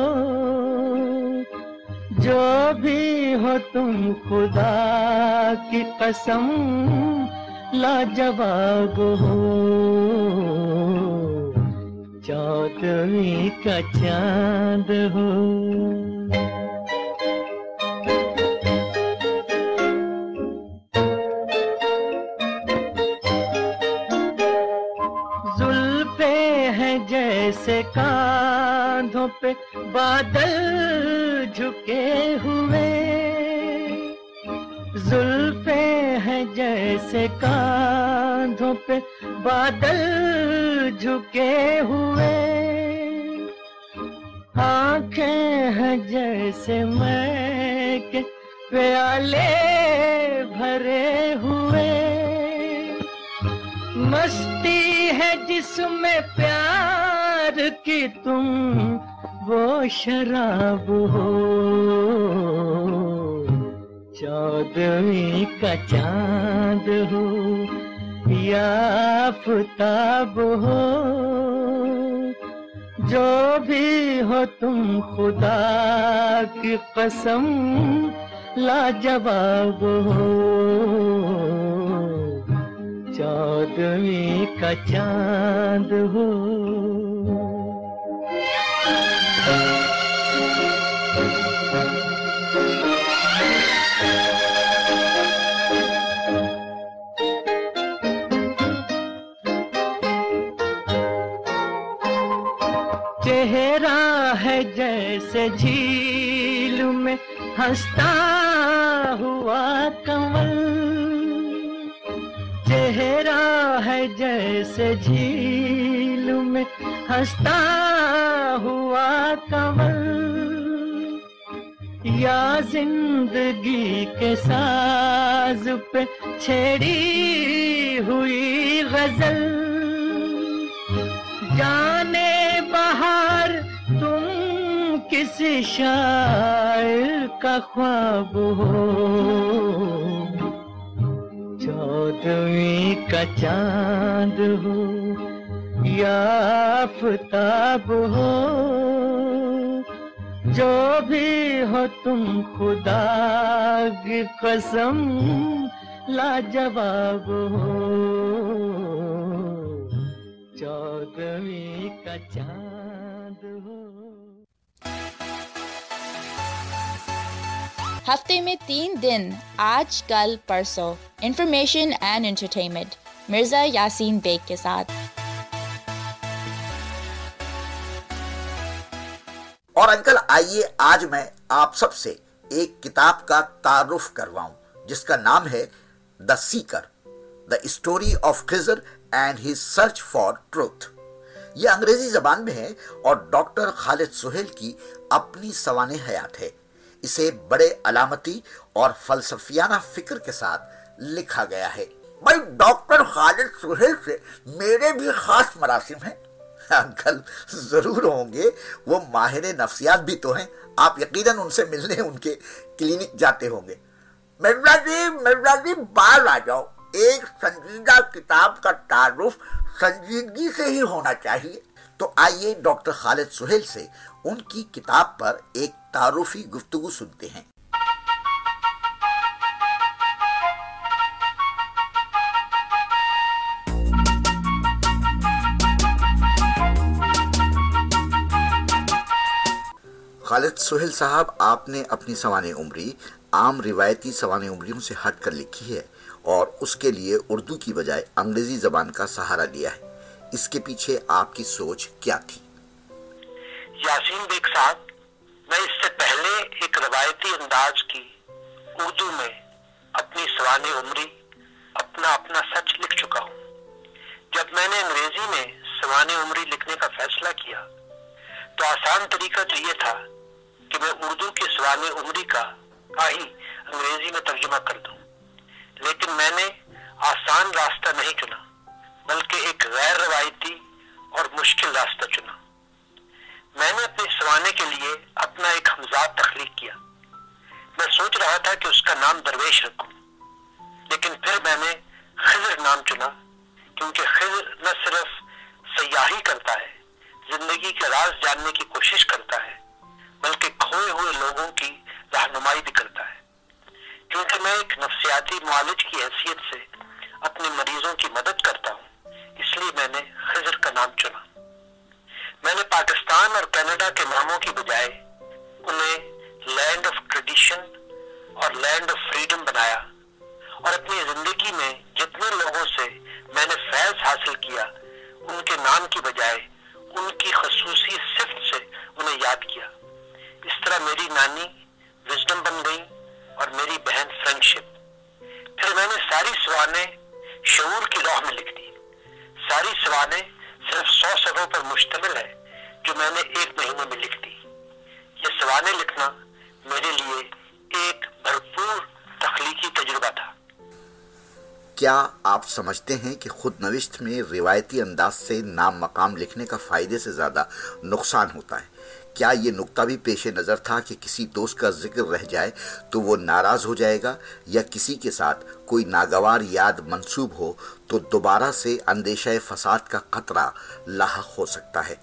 जो भी हो तुम खुदा की कसम लाजवाब हो, चौदहवीं का चांद हो। जुल्फे हैं जैसे कांधों पे बादल झुके हुए, जुल्फे हैं जैसे कांधों पे बादल झुके हुए, आंखें हैं जैसे मैं के प्याले भरे हुए, मस्ती है जिसमें प्यार की तुम वो शराब हो, चौदहवीं का चांद हो या आफताब हो, जो भी हो तुम खुदा की कसम लाजवाब हो, चौदहवीं का चांद हो। चेहरा है जैसे झील में हंसता हुआ कमल, चेहरा है जैसे झील में हंसता हुआ कमल, या जिंदगी के साज पे छेड़ी हुई गजल, जाने बहार तुम किसी शायर का ख्वाब हो, चौदहवीं का चांद हो या आफताब हो, जो भी हो तुम खुदा की कसम लाजवाब हो, चौदहवीं का चांद हो। हफ्ते में 3 दिन, आज कल परसों, information and entertainment Mirza Yasin Beg के साथ। और अंकल, आइए आज मैं आप सबसे एक किताब का तारुफ करवाऊं जिसका नाम है the seeker, the story of Khizr and his search for truth. यह अंग्रेजी जबान में है और डॉक्टर खालिद सुहेल की अपनी सवाने हयात है। इसे बड़े अलामती और फलसफियाना फिक्र के साथ लिखा गया है। भाई, डॉक्टर खालिद सुहेल से मेरे भी खास मरासिम हैं। अंकल जरूर होंगे, वो माहिर नफ्सियात भी तो हैं। आप यकीनन उनसे मिलने उनके क्लिनिक जाते होंगे। मिर्जा जी बाहर आ जाओ। एक संजीदा किताब का तारुफ संजीदगी से ही होना चाहिए। तो आइए डॉक्टर खालिद सुहेल से उनकी किताब पर एक तारुफी गुफ्तगू सुनते हैं। खालिद सुहेल साहब, आपने अपनी सवाने उम्री आम रिवायती सवाने उम्रियों से हट कर लिखी है और उसके लिए उर्दू की बजाय अंग्रेजी जबान का सहारा लिया है। इसके पीछे आपकी सोच क्या थी? यासीन बेग साहब, मैं इससे पहले एक रवायती अंदाज की उर्दू में अपनी सवाने उम्री अपना सच लिख चुका हूँ। जब मैंने अंग्रेजी में सवाने उम्री लिखने का फैसला किया तो आसान तरीका तो ये था कि मैं उर्दू की सवाने उम्री का ही अंग्रेजी में तर्जुमा कर दूं, लेकिन मैंने आसान रास्ता नहीं चुना बल्कि एक गैर रवायती और मुश्किल रास्ता चुना। मैंने अपने सवाने के लिए अपना एक हमजाद तख्लीक किया। मैं सोच रहा था कि उसका नाम दरवेश रखूं, लेकिन फिर मैंने खिज़र नाम चुना, क्योंकि खिज़र न सिर्फ सयाही करता है, जिंदगी के राज जानने की कोशिश करता है, बल्कि खोए हुए लोगों की नफसियाती मुआलिज की हैसियत से अपने मरीजों की मदद करता हूँ, इसलिए मैंने खिज़र का नाम चुना। मैंने पाकिस्तान और कनाडा के नामों की बजाय उन्हें लैंड ऑफ ट्रेडिशन और लैंड ऑफ फ्रीडम बनाया और अपनी जिंदगी में जितने लोगों से मैंने फैज़ हासिल किया उनके नाम की बजाय उनकी खसूसी सिफ्त से उन्हें याद किया। इस तरह मेरी नानी विजडम बन गई और मेरी बहन फ्रेंडशिप। फिर मैंने सारी सवानें शऊर की राह में लिख दी। सारी सवानें सिर्फ 100 सफ़ों पर मुश्तमिल है जो मैंने 1 महीने में लिख दी। ये सवानें लिखना मेरे लिए एक भरपूर तख्लीकी तजुर्बा था। क्या आप समझते हैं कि खुद नविश्त में रिवायती अंदाज से नाम मकाम लिखने का फ़ायदे से ज़्यादा नुकसान होता है? क्या ये नुक्ता भी पेश नज़र था कि किसी दोस्त का जिक्र रह जाए तो वो नाराज़ हो जाएगा, या किसी के साथ कोई नागवार याद मंसूब हो तो दोबारा से अंदेशा फसाद का खतरा लाहक हो सकता है?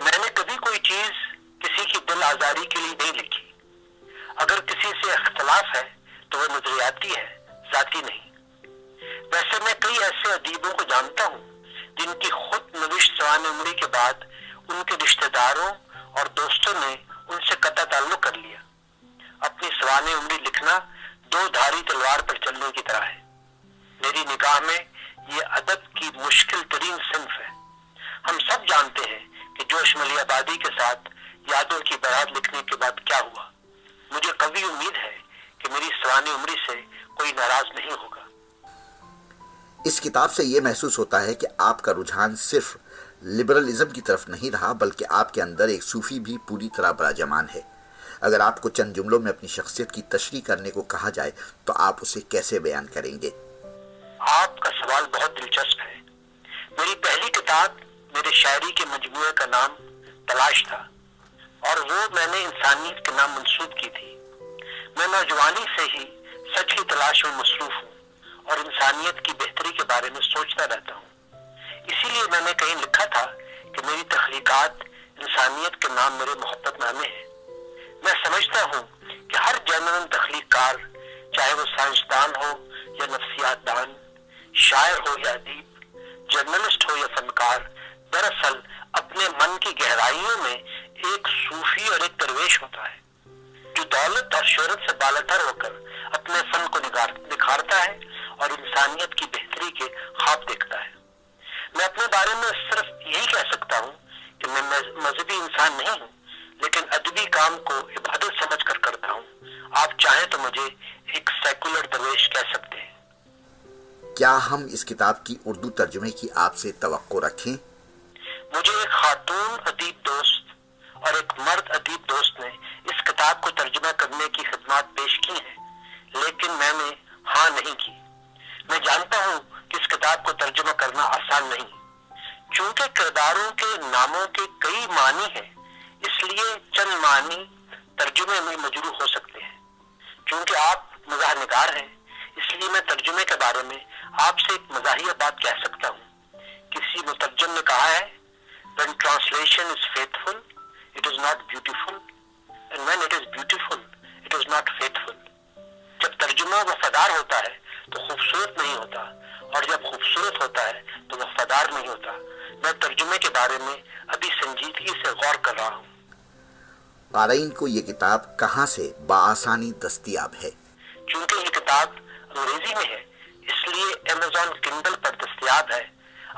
मैंने कभी कोई चीज़ किसी की दिल आज़ारी के लिए नहीं लिखी। अगर किसी से इख्तलाफ है तो वह नजरियाती है, ज़ाती नहीं। वैसे मैं कई ऐसे अदीबों को जानता हूँ जिनकी खुद नविश्त सवाने उम्री के बाद उनके रिश्तेदारों और दोस्तों ने उनसे कतई ताल्लुक कर लिया। अपनी सवाने उम्री लिखना 2 धारी तलवार पर चलने की तरह है। मेरी निगाह में ये अदब की मुश्किल तरीन सिंफ है। हम सब जानते हैं कि जोश मलियाबादी के साथ यादों की बारात लिखने के बाद क्या हुआ। मुझे कभी उम्मीद है कि मेरी सवाने उम्री से कोई नाराज नहीं होगा। इस किताब से ये महसूस होता है कि आपका रुझान सिर्फ लिबरलिज्म की तरफ नहीं रहा, बल्कि आपके अंदर एक सूफी भी पूरी तरह बराजमान है। अगर आपको चंद जुमलों में अपनी शख्सियत की तशरीह करने को कहा जाए तो आप उसे कैसे बयान करेंगे? आपका सवाल बहुत दिलचस्प है। मेरी पहली किताब मेरे शायरी के मजमूए का नाम तलाश था और वो मैंने इंसानियत के नाम मंसूब की थी। मैं नौजवानी से ही सच की तलाश में मसरूफ हूँ और इंसानियत की बेहतरी के बारे में सोचता रहता हूँ। इसीलिए मैंने कहीं लिखा था कि मेरी तख्लीकात इंसानियत के नाम मेरे मोहब्बतनामे हैं। मैं समझता हूँ कि हर जनरल तख्लीकार, चाहे वो साइंसदान हो या नफ्सियातदान, शायर हो या अदीब, जर्नलिस्ट हो या फनकार, दरअसल अपने मन की गहराइयों में एक सूफी और एक दरवेश होता है जो दौलत और शोहरत से बालातर होकर अपने फन को निखारता है और इंसानियत की बेहतरी के ख्वाब देखता है। मैं अपने बारे में सिर्फ यही कह सकता हूँ कि मैं मजहबी इंसान नहीं हूँ, लेकिन अदबी काम को इबादत समझकर करता हूँ। आप चाहें तो मुझे एक सेकुलर दरवेश कह सकते हैं। क्या हम इस किताब की उर्दू तर्जुमे की आपसे तवक्को रखें? मुझे एक खातून अदीब दोस्त और एक मर्द अदीब दोस्त ने इस किताब को तर्जुमा करने की खिदमत पेश की है, लेकिन मैंने हाँ नहीं की। मैं जानता हूँ कि इस किताब को तर्जुमा करना आसान नहीं, चूंकि किरदारों के नामों के कई मानी हैं, इसलिए चंद मानी तर्जुमे में मजरू हो सकते हैं। चूंकि आप मज़ाहनिगार हैं, इसलिए मैं तर्जुमे के बारे में आपसे एक मज़ाहिया बात कह सकता हूँ। किसी मुतर्जम ने कहा है, when translation is faithful, it is not beautiful, and when it is beautiful, it is not faithful. जब तर्जुमा वफादार होता है तो खूबसूरत नहीं होता, और जब खूबसूरत होता है तो वफादार नहीं होता। मैं तर्जुमे के बारे में अभी संजीदगी से गौर कर रहा हूँ। क़ारीन को ये किताब कहाँ से बआसानी दस्तयाब है? चूंकि ये किताब अंग्रेजी में है, इसलिए अमेज़न किंडल पर दस्तयाब है।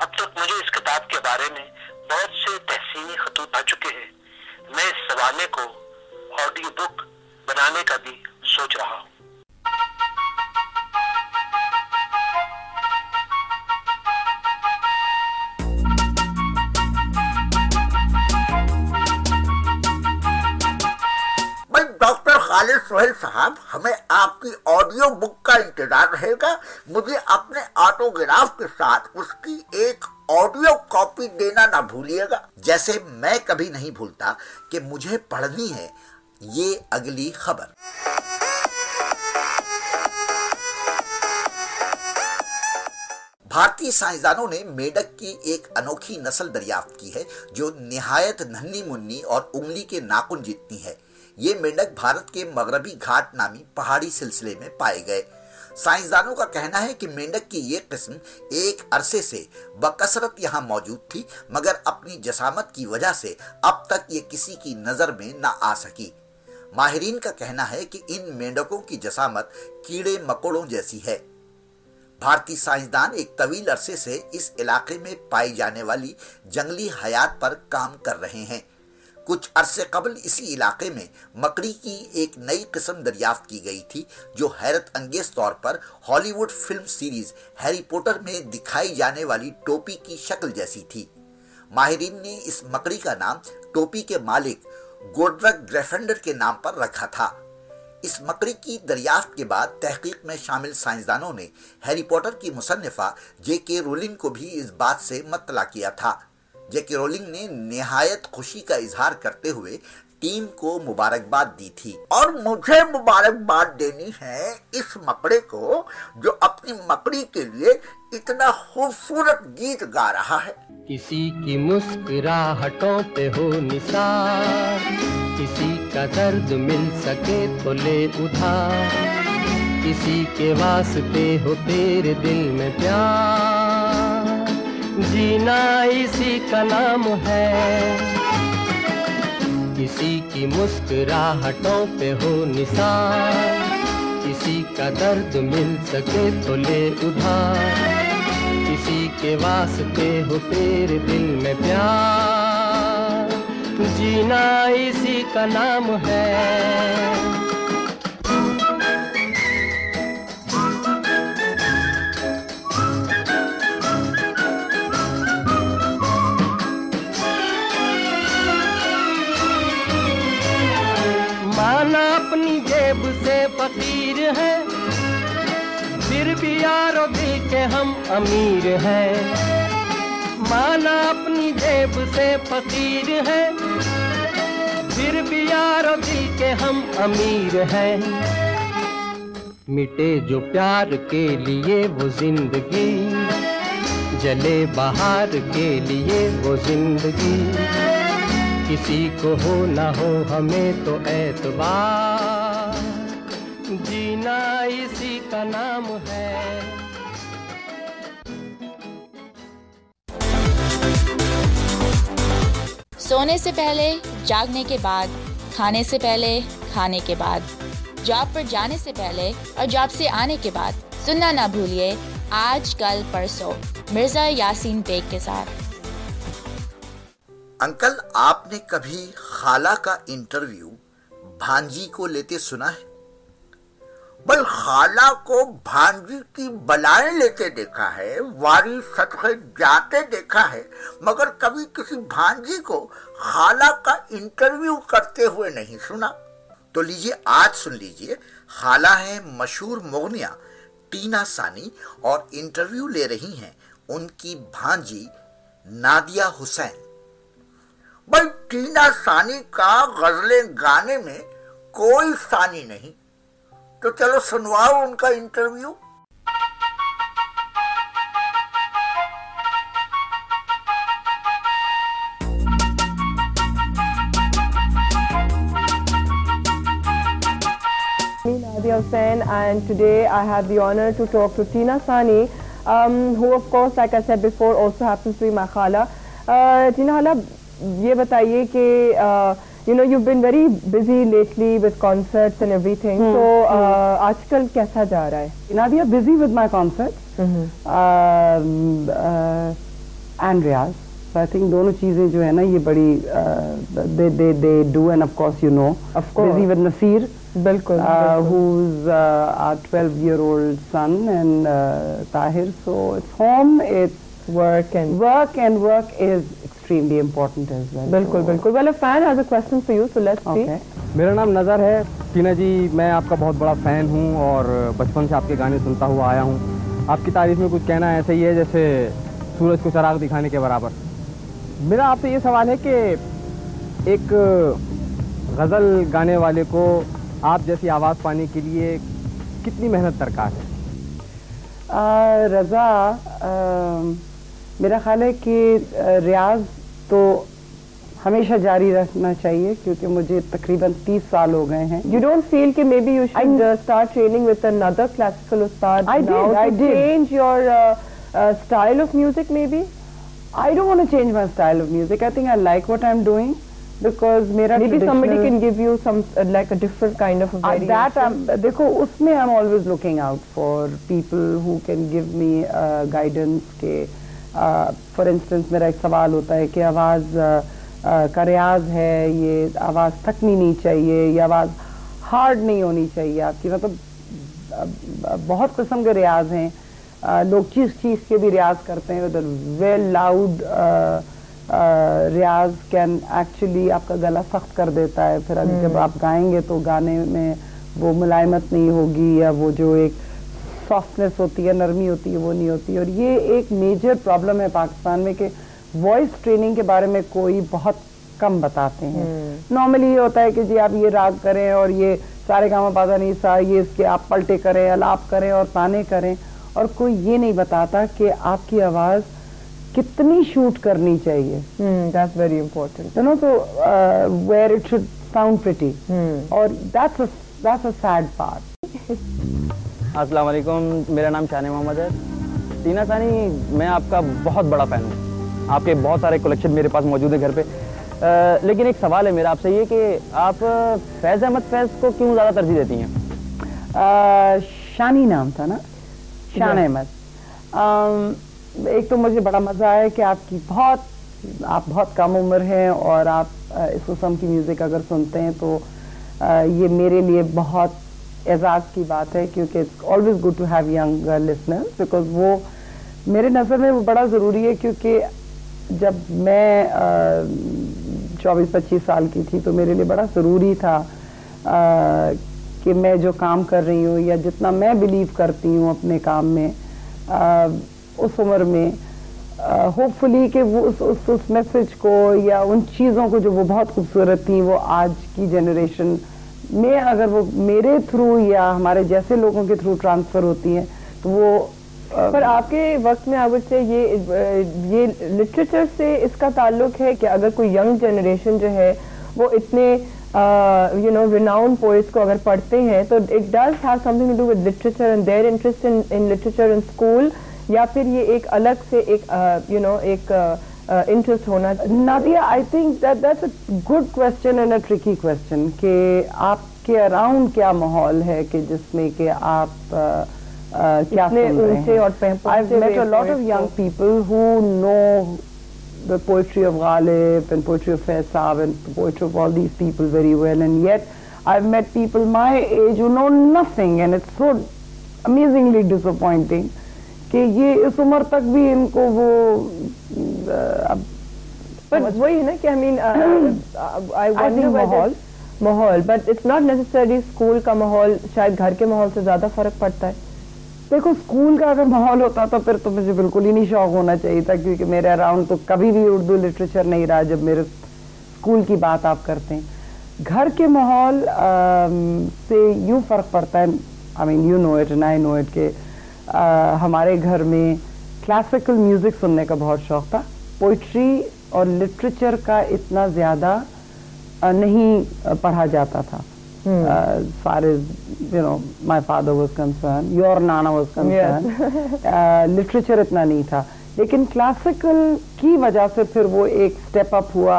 अब तक मुझे इस किताब के बारे में बहुत से तहसीनी खतूत आ चुके हैं। मैं इस सवाने को ऑडियो बुक बनाने का भी सोच रहा हूँ। डॉक्टर खालिद सोहेल साहब, हमें आपकी ऑडियो बुक का इंतजार रहेगा। मुझे अपने ऑटोग्राफ के साथ उसकी एक ऑडियो कॉपी देना ना भूलिएगा। जैसे मैं कभी नहीं भूलता कि मुझे पढ़नी है ये अगली खबर। भारतीय साइंसदानों ने मेंढक की एक अनोखी नस्ल दरियाफ्त की है जो निहायत नन्ही मुन्नी और उंगली के नाखून जितनी है। ये मेंढक भारत के मगरबी घाट नामी पहाड़ी सिलसिले में पाए गए। साइंसदानों का कहना है कि मेंढक की ये किस्म एक अरसे से बकसरत यहाँ मौजूद थी, मगर अपनी जसामत की वजह से अब तक ये किसी की नजर में न आ सकी। माहिरीन का कहना है कि इन मेंढकों की जसामत कीड़े मकोड़ों जैसी है। भारतीय साइंसदान एक तवील अरसे से इस इलाके में पाई जाने वाली जंगली हयात पर काम कर रहे हैं। कुछ अरसे कबल इसी इलाके में मकड़ी की एक नई किस्म दरियाफ्त की गई थी, जो हैरत अंगेज तौर पर Hollywood film series Harry Potter में दिखाई जाने वाली टोपी की शक्ल जैसी थी। माहिरीन ने इस मकड़ी का नाम टोपी के मालिक गोड्रग ग्रेफेंडर के नाम पर रखा था। इस मकड़ी की दरियाफ्त के बाद तहकीक में शामिल साइंसदानों ने हैरी पॉटर की मुसन्निफा J.K. रोलिंग को भी इस बात से मुत्तला किया था। J.K. रोलिंग ने निहायत खुशी का इजहार करते हुए टीम को मुबारकबाद दी थी। और मुझे मुबारकबाद देनी है इस मकड़े को जो अपनी मकड़ी के लिए इतना खूबसूरत गीत गा रहा है। किसी की मुस्कुराहटों पे हो निसार, किसी का दर्द मिल सके तो ले उधार, किसी के वास्ते हो तेरे दिल में प्यार, जीना इसी का नाम है। किसी की मुस्कुराहटों पे हो निसार, किसी का दर्द मिल सके तो ले उधार, किसी के वास्ते हो तेरे दिल में प्यार, जीना इसी का नाम है। माना अपनी जेब से फकीर है, फिर भी यारो दिल के हम अमीर हैं। माना अपनी जेब से फकीर है, फिर भी यारो दिल के हम अमीर हैं। मिटे जो प्यार के लिए वो जिंदगी, जले बहार के लिए वो जिंदगी, किसी को हो ना हो हमें तो एतबार, जीना इसी का नाम है। सोने से पहले, जागने के बाद, खाने से पहले, खाने के बाद, जॉब पर जाने से पहले और जॉब से आने के बाद सुनना ना भूलिए आज कल परसों मिर्जा यासीन बेग के साथ। अंकल, आपने कभी खाला का इंटरव्यू भांजी को लेते सुना है? भाई, खाला को भांजी की बलाएं लेते देखा है, वारी सदके जाते देखा है, मगर कभी किसी भांजी को खाला का इंटरव्यू करते हुए नहीं सुना। तो लीजिए, आज सुन लीजिए। खाला है मशहूर मुगनिया टीना सानी और इंटरव्यू ले रही हैं उनकी भांजी नादिया हुसैन। भाई, टीना सानी का गजलें गाने में कोई सानी नहीं, तो चलो सुनवाओ उनका interview. Nadia Hussain, and today I have the honor to talk to Tina Sani, who of course, like I said before, also happens to be my khala. Tina hala, ये बताइए कि you know you've been very busy lately with concerts and everything. So आजकल कैसा जा रहा है? Nadia, busy with my concerts and Riyaz. So I think दोनों चीजें जो है ना ये बड़ी they do, and of course you know, of course, busy with Nasir, बिल्कुल, who's our 12-year-old son, and Tahir. So it's home, it's work, and work is extremely important as well. बिल्कुल बिल्कुल. Well, a fan has a question for you, so let's see. मेरा नाम नज़र है। टीना जी, मैं आपका बहुत बड़ा फ़ैन हूँ और बचपन से आपके गाने सुनता हुआ आया हूँ। आपकी तारीफ में कुछ कहना ऐसा ही है जैसे सूरज को चराग दिखाने के बराबर। मेरा आपसे ये सवाल है कि एक गज़ल गाने वाले को आप जैसी आवाज़ पाने के लिए कितनी मेहनत दरकार है? रज़ा, मेरा ख्याल है कि रियाज तो हमेशा जारी रखना चाहिए क्योंकि मुझे तकरीबन 30 साल हो गए हैं. You don't feel कि maybe you should start training with another classical ustad I did. change your style of music maybe? I don't want to change my style of music. I think I like what I'm doing because मेरा maybe somebody can give you some like a different kind of a variation. देखो उसमें I'm always looking out for people who can give me guidance के for instance मेरा एक सवाल होता है कि आवाज़ का रियाज है, ये आवाज़ थकनी नहीं चाहिए, ये आवाज़ हार्ड नहीं होनी चाहिए आपकी. मतलब बहुत किस्म के रियाज हैं. लोग चीज़ के भी रियाज करते हैं. Well loud riyaz can actually आपका गला सख्त कर देता है. फिर जब आप गाएंगे तो गाने में वो मुलायमत नहीं होगी या वो जो एक सॉफ्टनेस होती है, नरमी होती है, वो नहीं होती. और ये एक मेजर प्रॉब्लम है पाकिस्तान में कि वॉइस ट्रेनिंग के बारे में कोई बहुत कम बताते हैं. नॉर्मली ये होता है कि जी आप ये राग करें और ये सारे गामा पादा नहीं सा, ये इसके आप पलटे करें, अलाप करें और ताने करें, और कोई ये नहीं बताता कि आपकी आवाज़ कितनी शूट करनी चाहिए. That's very important. You know, so where it should sound pretty. और that's a sad part. अस्सलाम वालेकुम, मेरा नाम शान मोहम्मद है. टीना सानी, मैं आपका बहुत बड़ा फ़ैन हूँ. आपके बहुत सारे कलेक्शन मेरे पास मौजूद है घर पे. लेकिन एक सवाल है मेरा आपसे ये कि आप फैज़ अहमद फैज़ को क्यों ज़्यादा तरजीह देती हैं? शानी नाम था ना, शान अहमद. एक तो मुझे बड़ा मज़ा आया कि आप बहुत कम उम्र हैं और आप इस किस्म की म्यूज़िक अगर सुनते हैं तो ये मेरे लिए बहुत एजाज़ की बात है क्योंकि it's always good to have young listeners because वो मेरे नज़र में वो बड़ा ज़रूरी है. क्योंकि जब मैं 24-25 साल की थी तो मेरे लिए बड़ा ज़रूरी था कि मैं जो काम कर रही हूँ या जितना मैं बिलीव करती हूँ अपने काम में उस उम्र में होपफुली कि वो उस मैसेज को या उन चीज़ों को जो वो बहुत खूबसूरत थी वो आज की जनरेशन में अगर वो मेरे थ्रू या हमारे जैसे लोगों के थ्रू ट्रांसफ़र होती हैं तो वो पर आपके वक्त में आई से ये लिटरेचर से इसका ताल्लुक है कि अगर कोई यंग जनरेशन जो है वो इतने यू नो रिनाउंड पोएट्स को अगर पढ़ते हैं तो it does have something to do with literature and their interest in literature in school, या फिर ये एक अलग से एक यू नो एक इंटरेस्ट होना. Nadia, I think that's a good question and a tricky question कि आपके अराउंड क्या माहौल है कि जिसमें कि आप क्या सुन रहे हैं. I've met a lot of young people who know the poetry of Ghalib and poetry of Faiz Saab and the poetry of all these people very well, and yet I've met people my age who know nothing, and it's so amazingly disappointing कि ये इस उम्र तक भी इनको वो पर वही है ना कि I mean I wonder माहौल but it's not necessarily school का माहौल, शायद घर के माहौल से ज़्यादा फ़र्क पड़ता है. देखो स्कूल का अगर माहौल होता तो फिर तो मुझे बिल्कुल ही नहीं शौक होना चाहिए था क्योंकि मेरे अराउंड तो कभी भी उर्दू लिटरेचर नहीं रहा जब मेरे स्कूल की बात आप करते हैं. घर के माहौल से यूँ फ़र्क पड़ता है. I mean you know it and I know it कि हमारे घर में क्लासिकल म्यूज़िक सुनने का बहुत शौक था. पोइट्री और लिटरेचर का इतना ज़्यादा नहीं पढ़ा जाता था. As far as you know, my father was concerned, your nana was concerned, literature इतना नहीं था. लेकिन classical की वजह से फिर वो एक step up हुआ.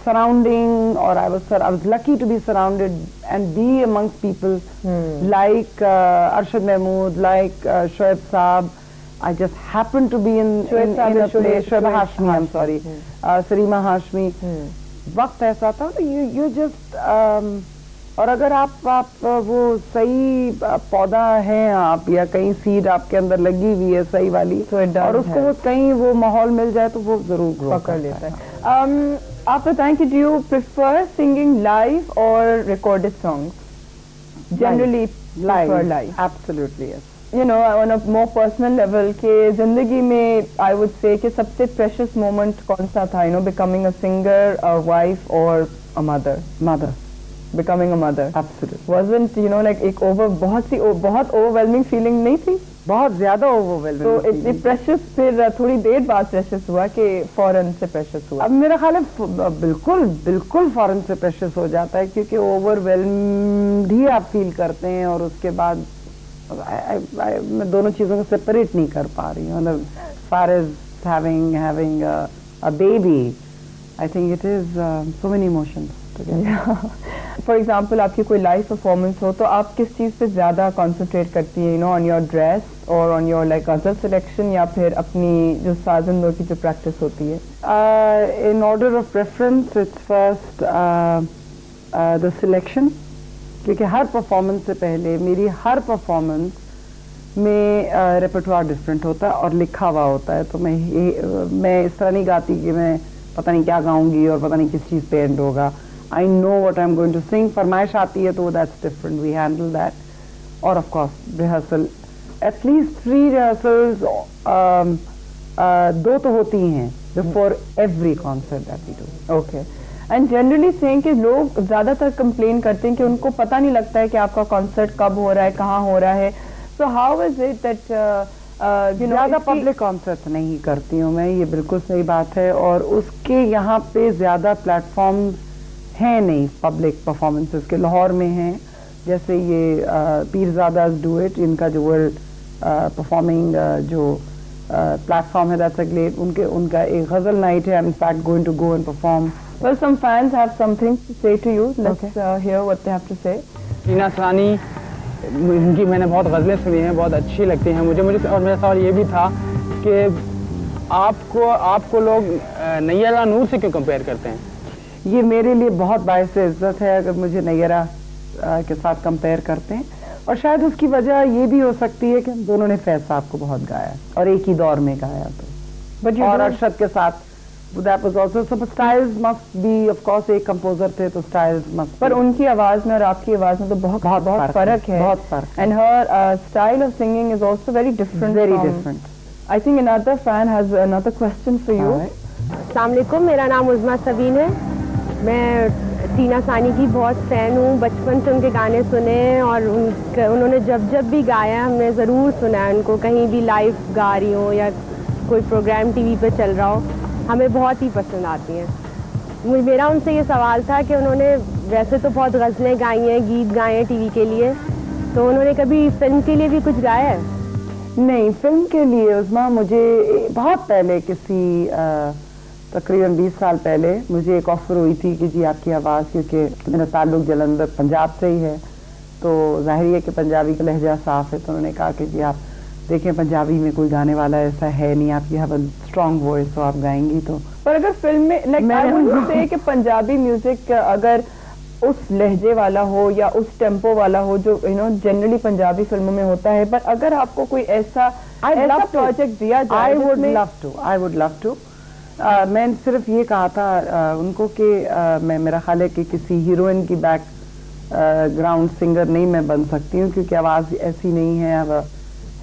Surrounding, or I was lucky to be surrounded and be amongst people like Arshad Mahmood, like Shoaib Saab. I just happened to be in a place. Shoaib Hashmi, I'm sorry, Sarima Hashmi. वक्त ऐसा था you just और अगर आप वो सही पौधा है आप या कहीं सीड आपके अंदर लगी हुई है सही वाली और उसको वो कहीं वो माहौल मिल जाए तो वो जरूर ग्रो कर लेता है. आप बताएं कि do you prefer singing live or recorded songs? Generally prefer live. Absolutely yes. You know, on a more personal level कि जिंदगी में I would say कि सबसे precious moment कौन सा था? You know, becoming a singer, a wife or a mother? Mother. Becoming a mother. Absolutely. Wasn't you know like एक बहुत overwhelming feeling नहीं थी? बहुत ज्यादा ओवरवेलमिंग। तो इतनी प्रेशस, फिर थोड़ी देर बाद प्रेशस हुआ कि फौरन से प्रेशस हुआ? अब मेरा ख्याल है बिल्कुल फौरन से प्रेशस हो जाता है, क्योंकि ओवरवेलम्ड ही आप फील करते हैं और उसके बाद मैं दोनों चीजों को सेपरेट नहीं कर पा रही हूँ। मतलब far as having a baby, I think it is so many emotions together. For example आपकी कोई लाइव परफॉर्मेंस हो तो आप किस चीज़ पे ज़्यादा कंसंट्रेट करती हैं, ऑन योर ड्रेस और on your like ghazal selection, या फिर अपनी जो साज़िंदों की जो प्रैक्टिस होती है? In order of preference it's first the selection, क्योंकि हर परफॉर्मेंस से पहले मेरी हर परफॉर्मेंस में रेpertoire डिफरेंट होता है और लिखा हुआ होता है। तो मैं इस तरह नहीं गाती कि मैं पता नहीं क्या गाऊंगी और पता नहीं किस चीज़ पे एंड होगा। I know what I'm going to sing. फरमाइश आती है तो that's different. We handle that. और of course rehearsal, at least 3 rehearsals, 2 तो होती हैं before every concert that we do. Okay. And generally saying कि लोग ज़्यादातर complain करते हैं कि उनको पता नहीं लगता है कि आपका concert कब हो रहा है, कहाँ हो रहा है। So how is it that ज़्यादा पब्लिक कॉन्सर्ट नहीं करती हूँ मैं, ये बिल्कुल सही बात है। और उसके यहाँ पे ज़्यादा प्लेटफॉर्म्स हैं नहीं पब्लिक परफॉर्मेंसेस के। लाहौर में हैं, जैसे ये पीरज़ादास डू इट, इनका जो वर्ल्ड परफॉर्मिंग जो प्लेटफॉर्म है, दैट्स अ ग्रेट। उनका एक गज़ल नाइट है, I am in fact going to go and perform. Well, some fans have something to say to you. Let's hear what they have to say. टीना सानी, इनकी मैंने बहुत गज़लें सुनी हैं, बहुत अच्छी लगती हैं मुझे। और मेरा सवाल ये भी था कि आपको लोग नैयरा नूर से क्यों कंपेयर करते हैं? ये मेरे लिए बहुत बाइस इज्जत है अगर मुझे नैयरा के साथ कंपेयर करते हैं, और शायद उसकी वजह ये भी हो सकती है कि हम दोनों ने फैज़ साहब को बहुत गाया और एक ही दौर में गाया। तो और अरशद के साथ that was also, so styles must be, of course एक कंपोजर थे तो styles must, पर उनकी आवाज़ में और आपकी आवाज़ में तो बहुत फ़र्क है, बहुत फ़र्क। And her style of singing is also very different. Very different. I think another fan has another question for you. अस्सलाम वालेकुम, मेरा नाम उज़मा सबीन है। मैं टीना सानी की बहुत फ़ैन हूँ, बचपन से उनके गाने सुने हैं और उन्होंने जब भी गाया हमने ज़रूर सुना है उनको, कहीं भी लाइव गा रही हो या कोई प्रोग्राम टीवी पे चल रहा हो, हमें बहुत ही पसंद आती हैं। मेरा उनसे ये सवाल था कि उन्होंने वैसे तो बहुत गज़लें गाई हैं, गीत गाए हैं टीवी के लिए, तो उन्होंने कभी फिल्म के लिए भी कुछ गाया है? नहीं, फिल्म के लिए उज़मा मुझे बहुत पहले किसी तकरीबन 20 साल पहले मुझे एक ऑफ़र हुई थी कि जी आपकी आवाज़, क्योंकि मेरा ताल्लुक जलंधर पंजाब से ही है तो ज़ाहिर है कि पंजाबी का लहजा साफ़ है। तो उन्होंने कहा कि जी आप देखें पंजाबी में कोई गाने वाला ऐसा है नहीं, आप you have a strong voice तो आप गाएंगी। तो पर अगर फिल्म में लाइक कि पंजाबी म्यूजिक अगर उस लहजे वाला हो या उस टेम्पो वाला हो जो जनरली पंजाबी फिल्मों में होता है, पर अगर आपको कोई ऐसा प्रोजेक्ट दिया जाए, आई वुड लव टू। मैं सिर्फ ये कहा था उनको कि मेरा ख्याल है कि किसी हीरोइन की बैकग्राउंड सिंगर नहीं मैं बन सकती हूँ, क्योंकि आवाज़ ऐसी नहीं है,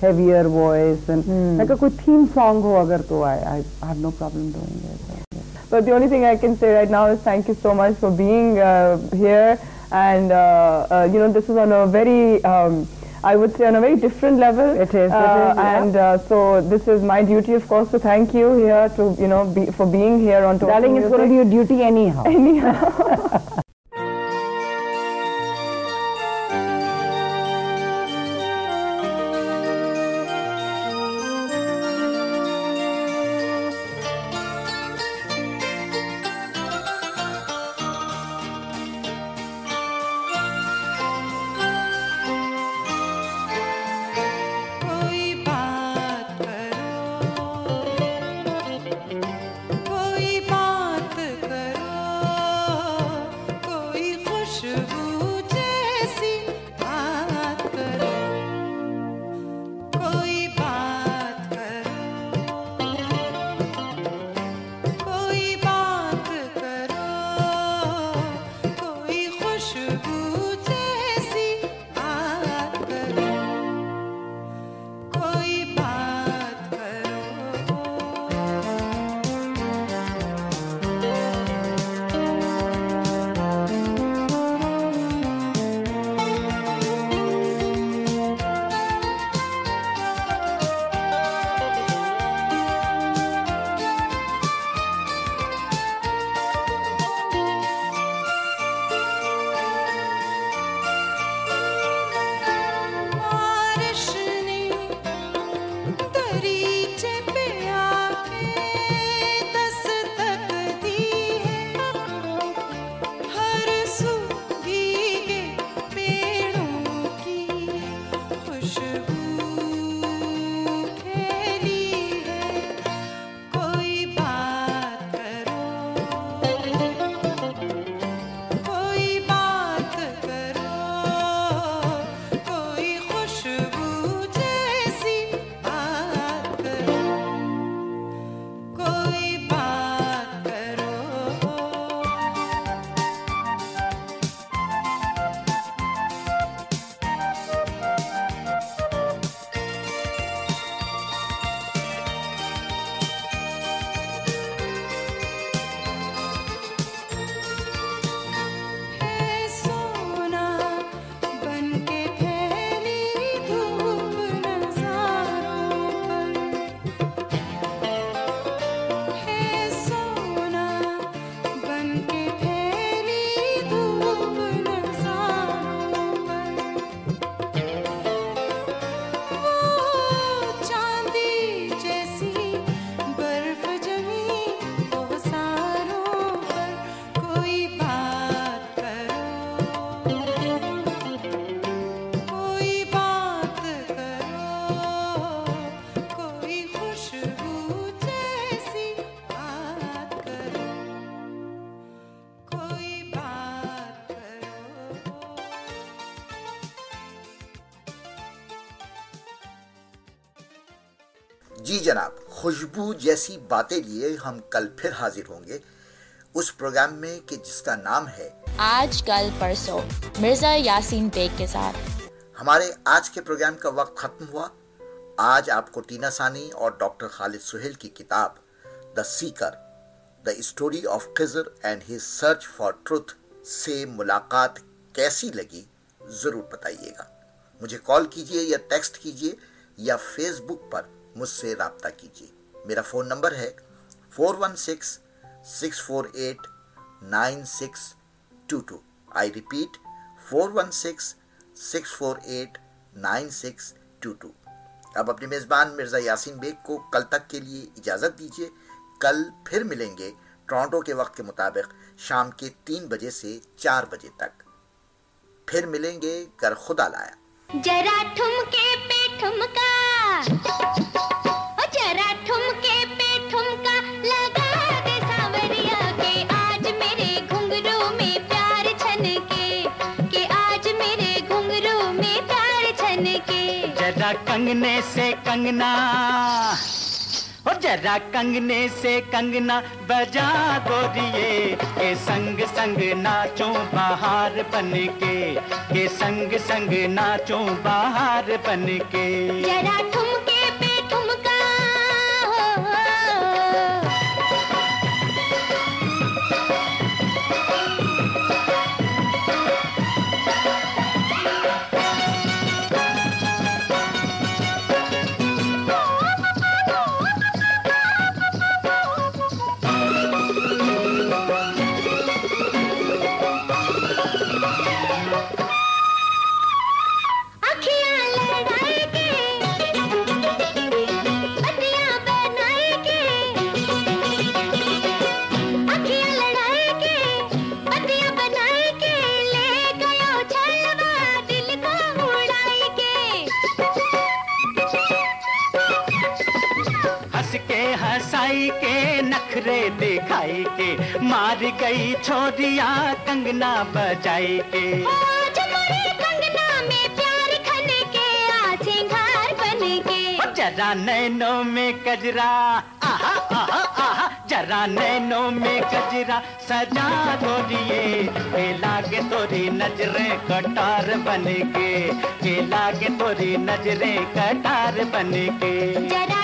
heavier voice and अगर कोई theme song हो अगर तो I have no problem doing it. But the only thing I can say right now is thank you so much for being here, and this is on a very I would say on a very different level. It is, and so this is my duty, of course, to thank you here to for being here on Talking Darling, it's going to be your duty anyhow. जी जनाब, खुशबू जैसी बातें लिए हम कल फिर हाजिर होंगे उस प्रोग्राम में कि जिसका नाम है आज कल परसों, मिर्जा यासीन बेग के साथ। हमारे आज के प्रोग्राम का वक्त खत्म हुआ। आज आपको टीना सानी और डॉक्टर खालिद सुहेल की किताब the seeker, the story of Khizr and his search for truth से मुलाकात कैसी लगी जरूर बताइएगा। मुझे कॉल कीजिए या टेक्स्ट कीजिए या फेसबुक पर मुझसे राब्ता कीजिए। मेरा फोन नंबर है 416-648-9622। I repeat 416-648-9622। अब अपने मेजबान मिर्जा यासीन बेग को कल तक के लिए इजाजत दीजिए। कल फिर मिलेंगे टोरंटो के वक्त के मुताबिक शाम के 3 बजे से 4 बजे तक। फिर मिलेंगे कर खुदा लाया। जरा ठुमके पे ठुमका, जरा ठुमके पे ठुमका लगा दे सांवरिया के आज मेरे घुंघरू में प्यार छनके, के आज मेरे घुंघरू में प्यार छनके। जरा कंगने से कंगना, और जरा कंगने से कंगना बजा गोरिये, के संग संग नाचूं बाहर बनके, के संग संग नाचूं बाहर बनके। जरा ठुमके पे ठुमका, नखरे दिखाई के मार गई छोरिया कंगना बजाई के। कंगना में प्यार खन के सिंगार बन के। जरा नैनों में कजरा, आहा आहा आहा, जरा नैनों में कजरा सजा गोरिये, के लागे तोरी नजरें कटार बन के, के लागे तोरी नजरें कटार बन के। जरा